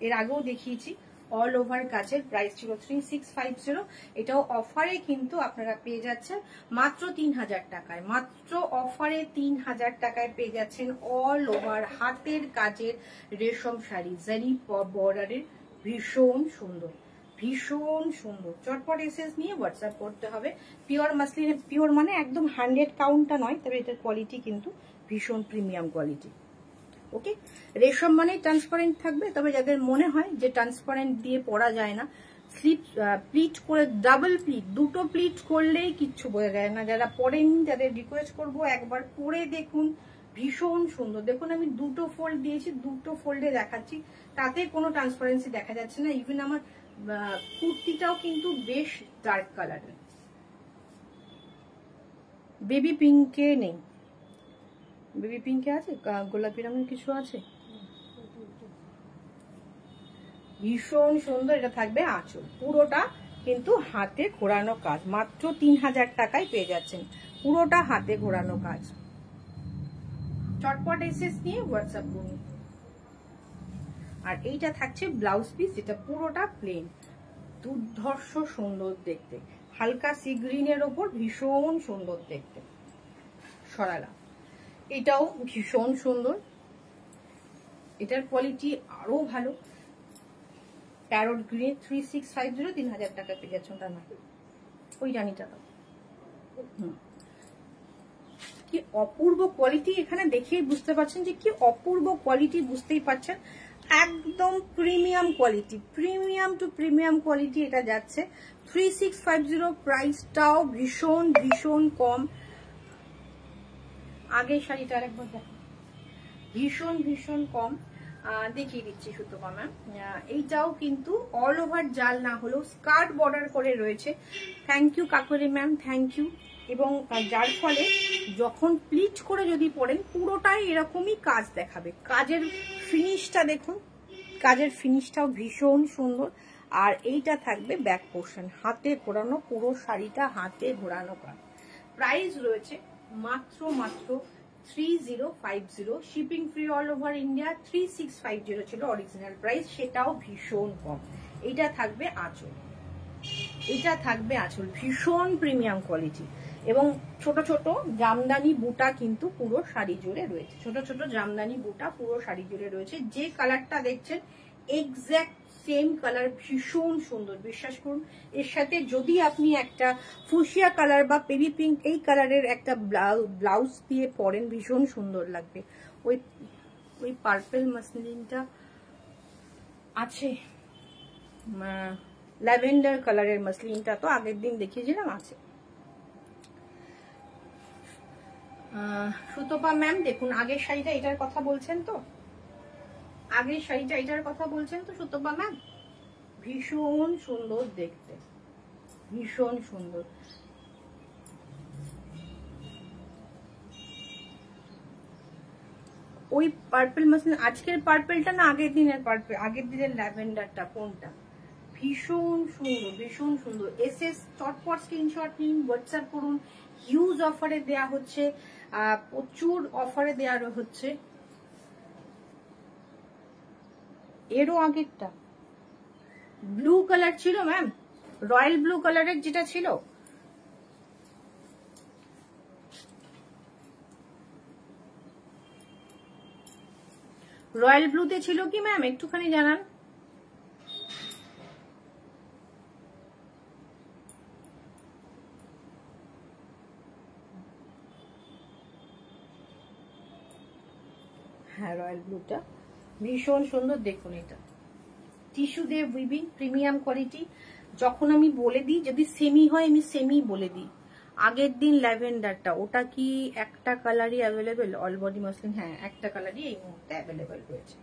এর আগেও দেখিয়েছি, অল ওভার কাজের, প্রাইস ছিল 3650। এটাও অফারে কিন্তু আপনারা পেয়ে যাচ্ছেন মাত্র 3000 টাকায়। মাত্র অফারে 3000 টাকায় পেয়ে যাচ্ছেন অল ওভার হাতের কাজের রেশম শাড়ি, জারি বর্ডারের। ভীষণ সুন্দর, ভীষণ সুন্দর। চটপট এসএস নিয়ে হোয়াটসঅ্যাপ করতে হবে। পিওর মাসলিন, পিওর মানে একদম 100 কাউন্টটা নয়, তবে এটার কোয়ালিটি কিন্তু ভীষণ প্রিমিয়াম কোয়ালিটি। ওকে, রেশম মানে ট্রান্সপারেন্ট থাকবে, তবে যাদের মনে হয় যে ট্রান্সপারেন্ট দিয়ে পরা যায় না, স্লিপ প্লিট করে, ডাবল প্লিট, দুটো প্লিট করলেই কিচ্ছু বোঝা যায় না। যারা পরেন তাদের রিকোয়েস্ট করব একবার পরে দেখুন, ভীষণ সুন্দর। দেখুন আমি দুটো ফোল্ড দিয়েছি, দুটো ফোল্ডে দেখাচ্ছি, তাতে কোনো ট্রান্সপারেন্সি দেখা যাচ্ছে না। ইভেন আমার কুর্তিটাও কিন্তু বেশ ডার্ক কালারের, বেবি পিঙ্কে নেই, বেবি পিঙ্কে আছে, গোলাপি রঙের কিছু আছে। ভীষণ সুন্দর। এটা থাকবে আঁচল, পুরোটা কিন্তু হাতে ঘোরানো কাজ। মাত্র 3000 টাকায় পেয়ে যাচ্ছেন পুরোটা হাতে ঘোরানো কাজ। চটপট এসএস নিয়ে হোয়াটসঅ্যাপ করুন। আর এইটা থাকছে ব্লাউজ পিস, যেটা পুরোটা প্লেন, দুর্ধর্ষ সুন্দর দেখতে, হালকা সি গ্রিনের ওপর ভীষণ সুন্দর দেখতে। সরালা এটাও ভীষণ সুন্দর, এটার কোয়ালিটি আরো ভালো। প্যারট গ্রিন 3650, 3000 টাকা পেয়ে যাচ্ছেন। ওটা না, ওই রানিটা দাও। কি অপূর্ব কোয়ালিটি, এখানে দেখেই বুঝতে পারছেন যে কি অপূর্ব কোয়ালিটি, বুঝতেই পারছেন। একদম premium quality, premium to premium quality এটা যাচ্ছে। 3650, প্রাইসটাও ভীষণ ভীষণ কম। আগের শাড়িটা আরেকবার দেখো, ভীষণ ভীষণ কম। দেখিয়ে দিচ্ছি সুতপা ম্যাম, এইটাও কিন্তু অল ওভার জাল না হলেও স্কার্ট বর্ডার করে রয়েছে। থ্যাংক ইউ কাকুরি ম্যাম, থ্যাংক ইউ। এবং যার ফলে যখন প্লিট করে যদি পরেন পুরোটাই এরকমই কাজ দেখাবে। কাজের ফিনিশটা দেখুন, কাজের ফিনিশটাও ভীষণ সুন্দর। আর এইটা থাকবে ব্যাক পোর্শন, হাতে ঘোরানো, পুরো শাড়িটা হাতে ঘোরানো কাজ। প্রাইস রয়েছে মাত্র 3050, shipping free all over India. 3650 ছিল অরিজিনাল প্রাইস, সেটাও ভীষণ কম। এটা থাকবে আঁচল, এটা থাকবে আঁচল, ভীষণ প্রিমিয়াম কোয়ালিটি। এবং ছোট ছোট জামদানি বুটা কিন্তু পুরো শাড়ি জুড়ে রয়েছে, ছোট ছোট জামদানি বুটা পুরো শাড়ি জুড়ে রয়েছে। যে কালারটা দেখছেন এক্স্যাক্ট সেম কালার, ভীষণ সুন্দর, বিশ্বাস করুন। এর সাথে যদি আপনি একটা ফুসিয়া কালার বা বেবি পিঙ্ক এই কালারের একটা ব্লাউজ দিয়ে পরেন, ভীষণ সুন্দর লাগবে। ওই পার্পল মাসলিনটা আছে, ল্যাভেন্ডার কালারের মাসলিনটা তো আগের দিন দেখিয়েছিলাম, আছে। সুতপা ম্যাম দেখুন, আগের শাড়িটা এটার কথা বলছেন তো, আগের শাড়িটা এটার কথা বলছেন তো সুতপা ম্যাম, ভীষণ সুন্দর দেখতে, ভীষণ সুন্দর। ওই পার্পল মাসলিন, আজকের পার্পলটা না আগের দিনের পার্পল, আগের দিনের ল্যাভেন্ডারটা কোনটা, ভীষণ সুন্দর, ভীষণ সুন্দর। এসএস চটপট স্ক্রিনশট নিন, হোয়াটসঅ্যাপ করুন। হিউজ অফারে দেয়া হচ্ছে, প্রচুর অফারে দেয়া হচ্ছে। এরও আগেরটা ব্লু কালার ছিল ম্যাম, রয়্যাল ব্লু কালারের যেটা ছিল, রয়্যাল ব্লুতে ছিল কি ম্যাম, একটুখানি জানান। হ্যাঁ, রয়্যাল ব্লুটা ভীষণ সুন্দর। দেখুন এটা টিস্যু দিয়ে উইভিং, প্রিমিয়াম কোয়ালিটি। যখন আমি বলে দিই, যদি সেমি হয় আমি সেমি বলে দিই। আগের দিন ল্যাভেন্ডারটা, ওটা কি একটা কালারই অ্যাভেলেবেল, অল বডি মসলিন, হ্যাঁ একটা কালারই এই মুহূর্তে অ্যাভেলেবেল রয়েছে।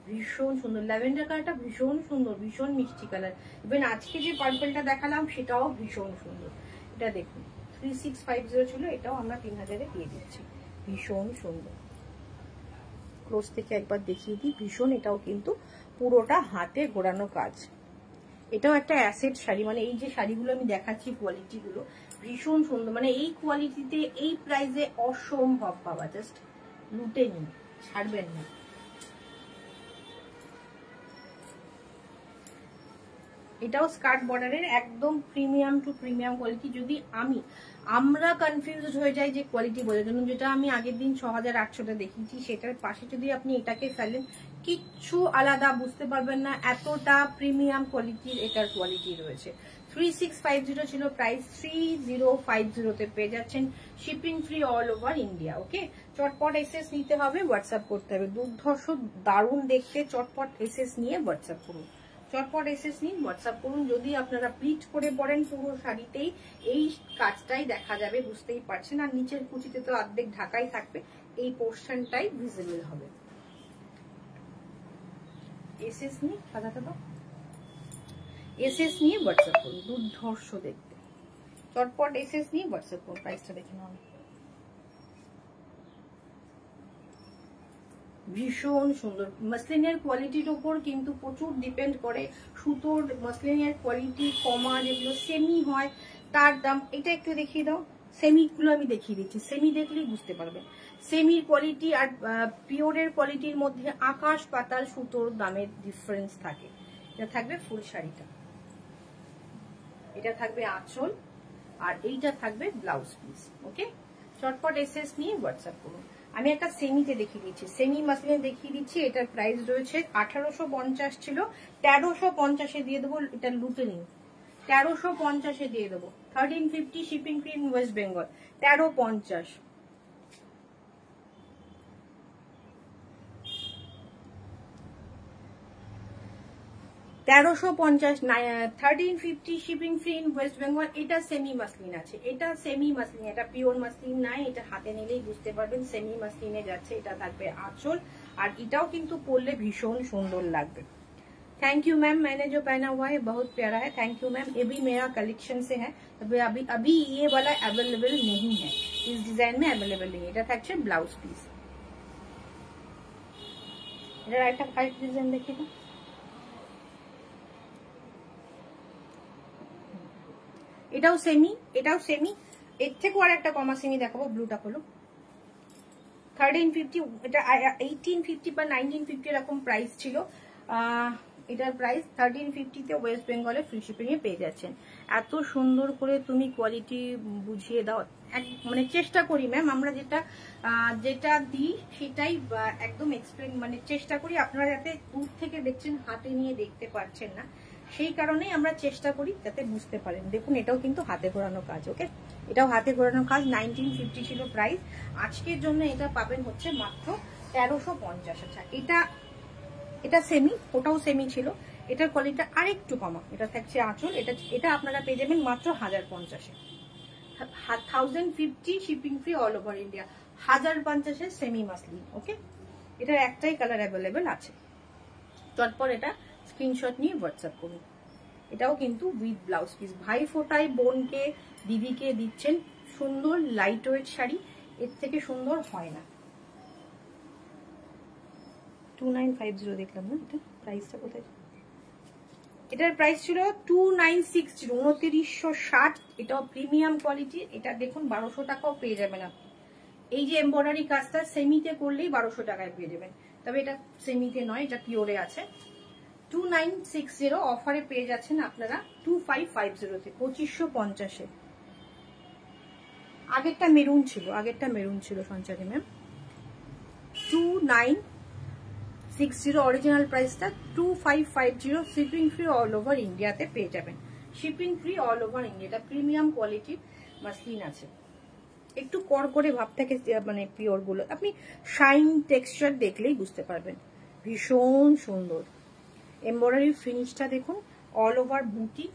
ভীষণ সুন্দর ল্যাভেন্ডার কালারটা, ভীষণ সুন্দর, ভীষণ মিষ্টি কালার। ইভেন আজকে যে পার্পলটা দেখালাম সেটাও ভীষণ সুন্দর। এটা দেখুন 3650 ছিল, এটাও আমরা 3000-এ দিয়ে দিচ্ছি, ভীষণ সুন্দর। ক্লোজ থেকে একবার দেখিয়ে দিই, ভীষণ, এটাও কিন্তু পুরোটা হাতে ঘোরানো কাজ। এটাও একটা অ্যাসেট শাড়ি, মানে এই যে শাড়িগুলো আমি দেখাচ্ছি কোয়ালিটি গুলো ভীষণ সুন্দর, মানে এই কোয়ালিটিতে এই প্রাইসে অসম্ভব পাওয়া, জাস্ট লুটে নিন, ছাড়বেন না। এটাও স্কার্ট বর্ডারের একদম প্রিমিয়াম টু প্রিমিয়াম কোয়ালিটি। যদি আমরা কনফিউজ হয়ে যাই যে কোয়ালিটি বোঝার জন্য, যেটা আমি আগের দিন 6800-তে দেখিয়েছি, সেটার পাশে যদি আপনি এটাকে ফেলেন কিচ্ছু আলাদা বুঝতে পারবেন না, এতটা প্রিমিয়াম কোয়ালিটির এটার কোয়ালিটি রয়েছে। 3650 ছিল প্রাইস, 3050-তে পেয়ে যাচ্ছেন, shipping free all over India. Okay, চটপট এসএস নিতে হবে, হোয়াটসঅ্যাপ করতে হবে। দুর্ধর্ষ দারুণ দেখতে, চটপট এসএস নিয়ে হোয়াটসঅ্যাপ করুন, চটপট এসএস নিন, হোয়াটসঅ্যাপ করুন। যদি আপনারা প্লিট করে পরেন পুরো শাড়িতেই এই কাজটাই দেখা যাবে, বুঝতেই পারছেন। আর নিচের কুচিতে তো অর্ধেক ঢাকাই থাকবে, এই পোর্শনটাই ভিজিবল হবে। এসএস নিয়ে সাদাটা দাও, এসএস নিয়ে হোয়াটসঅ্যাপ করুন, দুর্ধর্ষ দেখতে, চটপট এসএস নিয়ে হোয়াটসঅ্যাপ করুন। প্রাইসটা দেখে নাও, ভীষণ সুন্দর। মাসলিনের কোয়ালিটির উপর কিন্তু প্রচুর ডিপেন্ড করে, সুতোর মাসলিনের কোয়ালিটি কমা, যেগুলো সেমি হয় তার দাম। এটা একটু দেখিয়ে দাও, সেমিগুলো আমি দেখিয়ে দিচ্ছি, সেমি দেখলেই বুঝতে পারবেন। সেমির কোয়ালিটি আর পিওরের কোয়ালিটির মধ্যে আকাশ পাতাল সুতোর দামের ডিফারেন্স থাকে। এটা থাকবে ফুল শাড়িটা, এটা থাকবে আঁচল, আর এইটা থাকবে ব্লাউজ পিস। ওকে, চটপট এসএস নিয়ে হোয়াটসঅ্যাপ করুন। আমি একটা সেমিতে দেখিয়ে দিচ্ছি, সেমি মাসলিনে দেখিয়ে দিচ্ছি। এটার প্রাইস রয়েছে 1850 ছিল, 1350-এ দিয়ে দেবো। এটা লুটে নিন, 1350-এ দিয়ে দেবো। 1350 shipping free in West Bengal, 1350। 1350, 1350 shipping free in West Bengal. এটা সেমি মাসলিন আছে, এটা সেমি মাসলিন, এটা পিওর মাসলিন নাই। এটা হাতে নিলেই বুঝতে পারবেন সেমি মাসলিনে যাচ্ছে। এটা থাকবে আঁচল, আর এটাও কিন্তু পরলে ভীষণ সুন্দর লাগবে। थैंक यू मैम, मैंने जो पहना हुआ है बहुत प्यारा है, थैंक यू मैम। ये भी मेरा कलेक्शन से है, अभी ये वाला अवेलेबल नहीं है, इस डिजाइन में अवेलेबल नहीं है। এটা থাকছে ব্লাউজ পিস। এটা একটা ফাইভ ডিজাইন দেখি তো, এটাও সেমি, এটাও সেমি। এর থেকে আর একটা কমা সেমি দেখাবো, ব্লুটা হলো 1350, এটা 1850 বা 1950 এরকম প্রাইস ছিল। এটার প্রাইস 1350-তে ওয়েস্ট বেঙ্গলে ফ্রি শিপিং এ পেয়ে যাচ্ছেন। এত সুন্দর করে তুমি কোয়ালিটি বুঝিয়ে দাও, মানে চেষ্টা করি ম্যাম, আমরা যেটা দিই সেটাই একদম এক্সপ্লেন, মানে চেষ্টা করি। আপনারা যাতে দূর থেকে দেখছেন, হাতে নিয়ে দেখতে পারছেন না, সেই কারণেই আমরা চেষ্টা করি যাতে বুঝতে পারেন। দেখুন এটাও কিন্তু হাতে ঘোরানো কাজ। ওকে, এটাও হাতে ঘোরানো কাজ। 1950 ছিল প্রাইস, আজকের জন্য এটা পাবেন হচ্ছে মাত্র 1350। আচ্ছা, এটা সেমি, ওটাও সেমি ছিল। এটার কোয়ালিটি আরেকটু কমা। এটা থাকছে আঁচল, এটা আপনারা পেয়ে যাবেন মাত্র 1050-এ। 1050 shipping free all over India, 1050-এ সেমি মাসলিন। ওকে, এটার একটাই কালার অ্যাভেলেবেল আছে। চটপট এটা স্ক্রিনশট নিয়ে হোয়াটসঅ্যাপ করুন। এটাও কিন্তু উইথ ব্লাউজ পিস। ভাই ফোটায় বোনকে দিদিকে দিচ্ছেন, সুন্দর লাইট ওয়েট শাড়ি, এর থেকে সুন্দর হয় না। 2950 দেখলাম না, এটা প্রাইসটা কোথায়? এটার প্রাইস ছিল 2960, 2960। এটাও প্রিমিয়াম কোয়ালিটি। এটা দেখুন 1200 টাকাও পেয়ে যাবেন আপনি। এই যে এমব্রয়ডারি কাজটা সেমিতে করলেই 1200 টাকায় পেয়ে যাবেন, তবে এটা সেমিতে নয়, এটা পিওরে আছে। 2960 অফারে পেয়ে যাচ্ছেন আপনারা 2550-তে, 2550-এ। আগেরটা মেরুন ছিল সঞ্চারী ম্যাম। 2960 অরিজিনাল প্রাইসটা, 2550 শিপিং ফ্রি অল ওভার ইন্ডিয়াতে পেয়ে যাবেন। Shipping free all over India. এটা প্রিমিয়াম কোয়ালিটির মাসলিন আছে, একটু করে ভাব থাকে, মানে পিওর গুলো আপনি শাইন টেক্সচার দেখলেই বুঝতে পারবেন। ভীষণ সুন্দর এমব্রয়ডারি ফিনিশটা দেখুন, অল ওভার বুটি,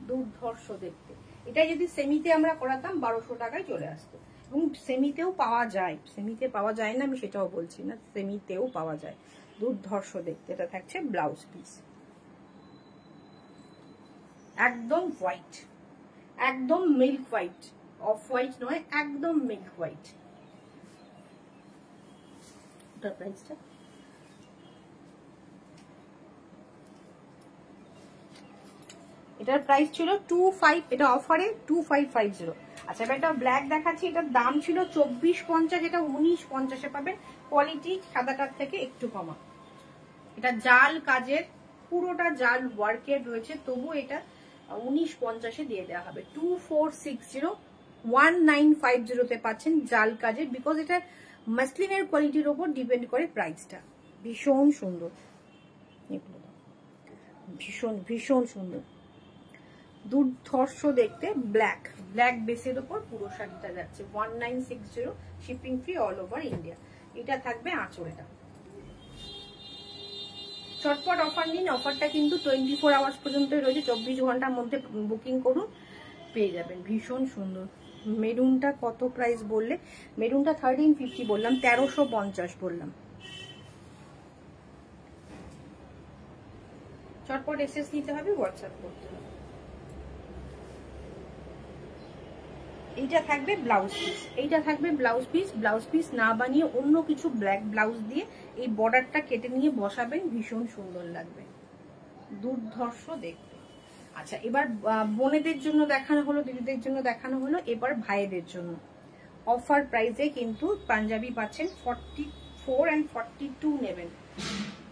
দুর্ধর্ষ দেখতে। এটা যদি সেমিতে আমরা করাতাম 1200 টাকায় চলে আসতো, এবং সেমিতেও পাওয়া যায়। সেমিতে পাওয়া যায় না আমি সেটাও বলছি না, সেমিতেও পাওয়া যায়। দুর্ধর্ষ দেখতে। এটা থাকছে ব্লাউজ পিস, একদম হোয়াইট, একদম মিল্ক হোয়াইট, অফ হোয়াইট নয়, একদম মিল্ক হোয়াইট। এটার প্রাইসটা এটার প্রাইস ছিল 25, এটা অফারে 2550। আচ্ছা, এবার একটা ব্ল্যাক দেখাচ্ছি। এটার দাম ছিল 2450, এটা 1950-এ পাবেন। কোয়ালিটি সাদাটার থেকে একটু কমা। এটা জাল কাজের, পুরোটা জাল ওয়ার্কের রয়েছে, তবু এটা 1950-এ দিয়ে দেওয়া হবে। 2460, 1950-তে পাচ্ছেন জাল কাজের, বিকজ এটা মাসলিনের কোয়ালিটির উপর ডিপেন্ড করে প্রাইসটা। ভীষণ সুন্দর, ভীষণ ভীষণ সুন্দর, দুর্ধর্ষ দেখতে। ব্ল্যাক বেসের উপর পুরো শাড়িটা যাচ্ছে। 1960 shipping free all over India. এটা থাকবে আঁচলটা। চটপট অফার নিন, অফারটা কিন্তু 24 আওয়ার্স পর্যন্তই রয়েছে, 24 ঘন্টার মধ্যে বুকিং করুন, পেয়ে যাবেন। ভীষণ সুন্দর। মেরুনটা কত প্রাইস বললে? মেরুনটা 1350 বললাম, 1350 বললাম। চটপট এসএস নিতে হবে, হোয়াটসঅ্যাপ করতে হবে। এইটা থাকবে ব্লাউজ পিস, এইটা থাকবে ব্লাউজ পিস। ব্লাউজ পিস না বানিয়ে অন্য কিছু ব্ল্যাক ব্লাউজ দিয়ে এই বর্ডারটা কেটে নিয়ে বসাবেন, ভীষণ সুন্দর লাগবে, দুর্ধর্ষ দেখতে। আচ্ছা, এবার বোনেদের জন্য দেখানো হলো, দিদিদের জন্য দেখানো হলো, এবার ভাইদের জন্য। অফার প্রাইসে কিন্তু পাঞ্জাবি পাচ্ছেন 44 and 42 নেবেন।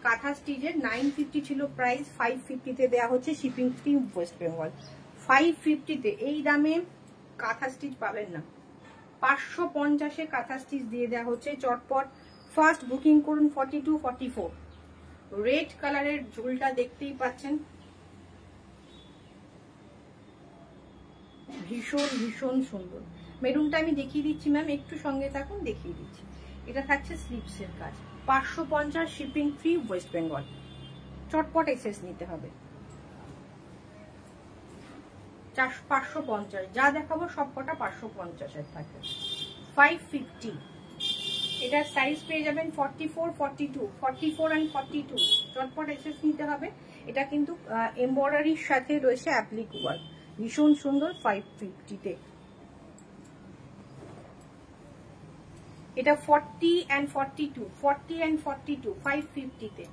কাঁথা স্টিচের 950 ছিল প্রাইস, 550-তে দেওয়া হচ্ছে শিপিং ফ্রি ওয়েস্ট বেঙ্গল। 550-তে এই দামে কাঁথা স্টিচ পাবেন না। 550-এ কাঁথা স্টিচ দিয়ে দেওয়া হচ্ছে চটপট। ফার্স্ট বুকিং করুন 42, 44। রেড কালারের ঝুলটা দেখতেই পাচ্ছেন, ভীষণ ভীষণ সুন্দর। মেরুনটা আমি দেখিয়ে দিচ্ছি ম্যাম, একটু সঙ্গে থাকুন, দেখিয়ে দিচ্ছি। এটা থাকছে স্লিপসের কাজ, 550 শিপিং ফ্রি ওয়েস্ট বেঙ্গল। চটপট এক্সেস নিতে হবে। 550, যা দেখাবো সবকটা 550-এর থাকে। 550, এটার সাইজ পেয়ে যাবেন 44, 42, 44 and 42। চটপট এক্সেস নিতে হবে। এটা কিন্তু এমব্রয়ডারির সাথে রয়েছে অ্যাপ্লিক ওয়ার্ক, ভীষণ সুন্দর। 550-তে এটা 40 and 42, 40 and 42, 550-তে।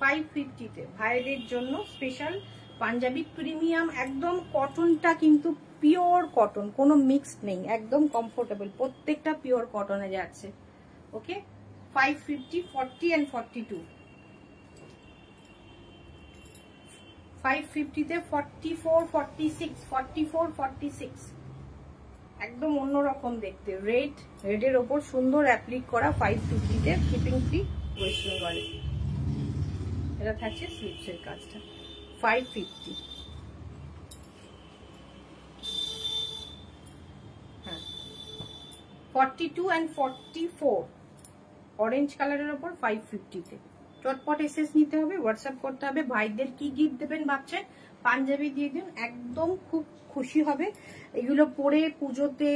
550-তে ভাইদের জন্য স্পেশাল পাঞ্জাবি প্রিমিয়াম, একদম কটনটা কিন্তু পিওর কটন, কোনো মিক্সড নেই, একদম কমফোর্টেবল, প্রত্যেকটা পিওর কটনে যাচ্ছে। ওকে, 550, 40 and 42। 550-তে 44, 46, 44, 46 একদম অন্যরকম দেখতে। রেডের ওপর সুন্দর অ্যাপ্লিক করা, 550-তে শিপিং ফ্রি ওয়েস্ট বেঙ্গলে। এটা থাকছে স্লিপসের কাজটা। 550, হ্যাঁ 42 and 44 অরেঞ্জ কালারের ওপর 550-তে। চটপট এসএস নিতে হবে, হোয়াটসঅ্যাপ করতে হবে। ভাইদের কি গিফট দেবেন ভাবছেন? পাঞ্জাবি দিয়ে দিন, একদম খুব খুশি হবে। এগুলো পরে পুজোতে,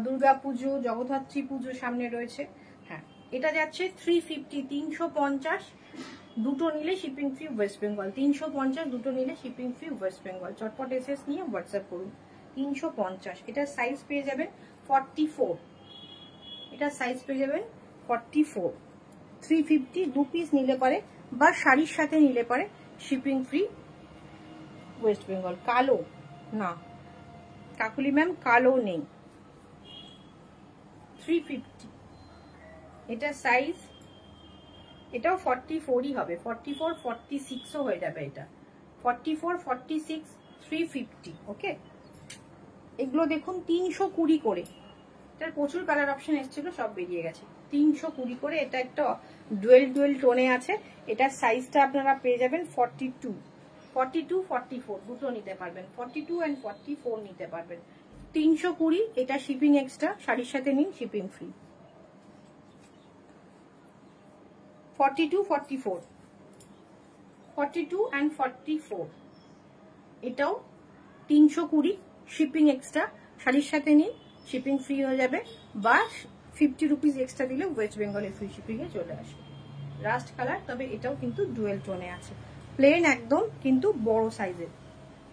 দুর্গা পুজো, জগদ্ধাত্রী পুজো সামনে রয়েছে। হ্যাঁ, এটা যাচ্ছে 350, 350, দুটো নিলে শিপিং ফ্রি ওয়েস্ট বেঙ্গল। 350, দুটো নিলে শিপিং ফ্রি ওয়েস্ট বেঙ্গল। চটপট এসএস নিয়ে হোয়াটসঅ্যাপ করুন। 350, এটার সাইজ পেয়ে যাবেন 44, এটার সাইজ পেয়ে যাবেন 44। 350, দু পিস নিলে পারে বা শাড়ির সাথে নিলে পারে শিপিং ফ্রি ওয়েস্ট বেঙ্গল। কালো না কাকুলি ম্যাম, কালো নেই। 350, এটা সাইজ, এটাও 44ই হবে, 44, 46ও হয়ে যাবে। এটা 44, 46, 350। ওকে, এগুলো দেখুন 320 করে। এটার প্রচুর কালার অপশন এসেছিল, সব বেরিয়ে গেছে। 320 করে। এটা একটা ডুয়েল টোনে আছে। এটার সাইজটা আপনারা পেয়ে যাবেন 42, 42, 44 দুটো নিতে পারবেন। 42 and 44 নিতে পারবেন। 320, এটা শিপিং এক্সট্রা, শাড়ির সাথে নিন শিপিং ফ্রি। 42, 44, 42 and 44, এটাও 320 শিপিং এক্সট্রা, শাড়ির সাথে নিন শিপিং ফ্রি হয়ে যাবে, বা 50 রুপিস এক্সট্রা দিলে ওয়েস্ট বেঙ্গলে ফ্রি শিপিং এ চলে আসবে। রাস্ট কালার, তবে এটাও কিন্তু ডুয়েল টোনে আছে। প্লেন একদম, কিন্তু বড় সাইজের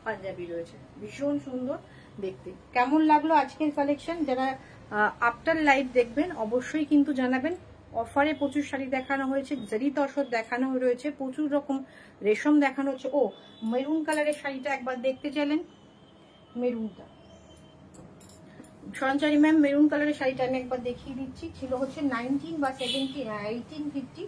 পাঞ্জাবি রয়েছে, ভীষণ সুন্দর দেখতে। কেমন লাগলো আজকের কালেকশন? যারা আফটার লাইভ দেখবেন অবশ্যই কিন্তু জানাবেন। অফারে প্রচুর শাড়ি দেখানো হয়েছে, জারি তসর দেখানো রয়েছে, প্রচুর রকম রেশম দেখানো হচ্ছে। ও মেরুন কালারের শাড়িটা একবার দেখতে চাইলেন, মেরুনটা সঞ্চারী ম্যাম, মেরুন কালারের শাড়িটা আমি একবার দেখিয়ে দিচ্ছি। ছিল হচ্ছে 19 বা 1850,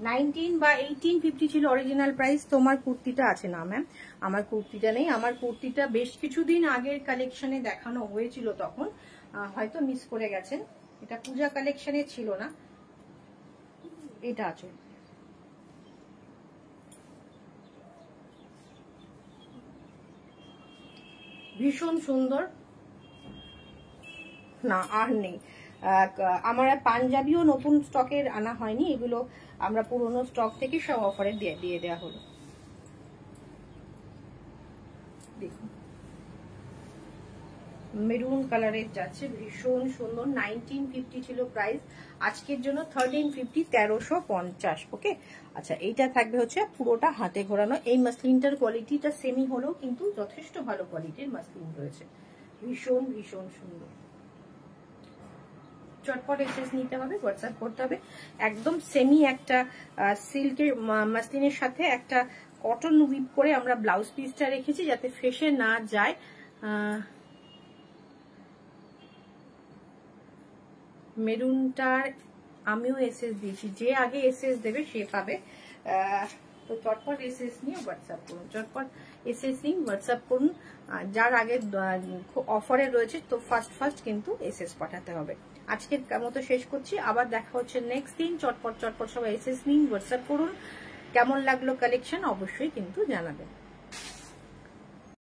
19 বা 1850 ছিল অরিজিনাল প্রাইস। তোমার কুর্তিটা আছে না ম্যাম? আমার কুর্তিটা নেই। আমার কুর্তিটা বেশ কিছুদিন আগের কালেকশনে দেখানো হয়েছিল, তখন হয়তো মিস করে গেছেন। এটা পূজা কালেকশনে ছিল না। এটা আছে, ভীষণ সুন্দর। না আর নেই আমার। পাঞ্জাবিও নতুন স্টকের আনা হয়নি, এগুলো আমরা পুরনো স্টক থেকে সব অফারে দিয়ে দেওয়া হলো। দেখুন মেরুন কালারের যাচ্ছে, ভীষণ সুন্দর। 1950 ছিল প্রাইস, আজকের জন্য 1350, 1350। ওকে, আচ্ছা এইটা থাকবে হচ্ছে পুরোটা হাতে ঘোরানো। এই মাসলিনটার কোয়ালিটিটা সেমি হলেও কিন্তু যথেষ্ট ভালো কোয়ালিটির মাসলিন রয়েছে, ভীষণ ভীষণ সুন্দর। চটপট এসএস নিতে হবে, হোয়াটসঅ্যাপ করতে হবে। একদম সেমি একটা সিল্কের মাসলিনের সাথে একটা কটন উইপ করে আমরা ব্লাউজ পিসটা রেখেছি, যাতে ফেসে না যায়। মেরুনটার আমিও এসএস দিয়েছি, যে আগে এসএস দেবে সে পাবে। তো চটপট এসএস নিয়ে হোয়াটসঅ্যাপ করুন, চটপট এসএস নিয়ে হোয়াটসঅ্যাপ করুন। যার আগে অফারে রয়েছে তো ফার্স্ট কিন্তু এসএস পাঠাতে হবে। আজকের মতো শেষ করছি, আবার দেখা হচ্ছে নেক্সট দিন। চটপট সবাই এসএস নিন, হোয়াটসঅ্যাপ করুন। কেমন লাগলো কালেকশন অবশ্যই কিন্তু জানাবেন।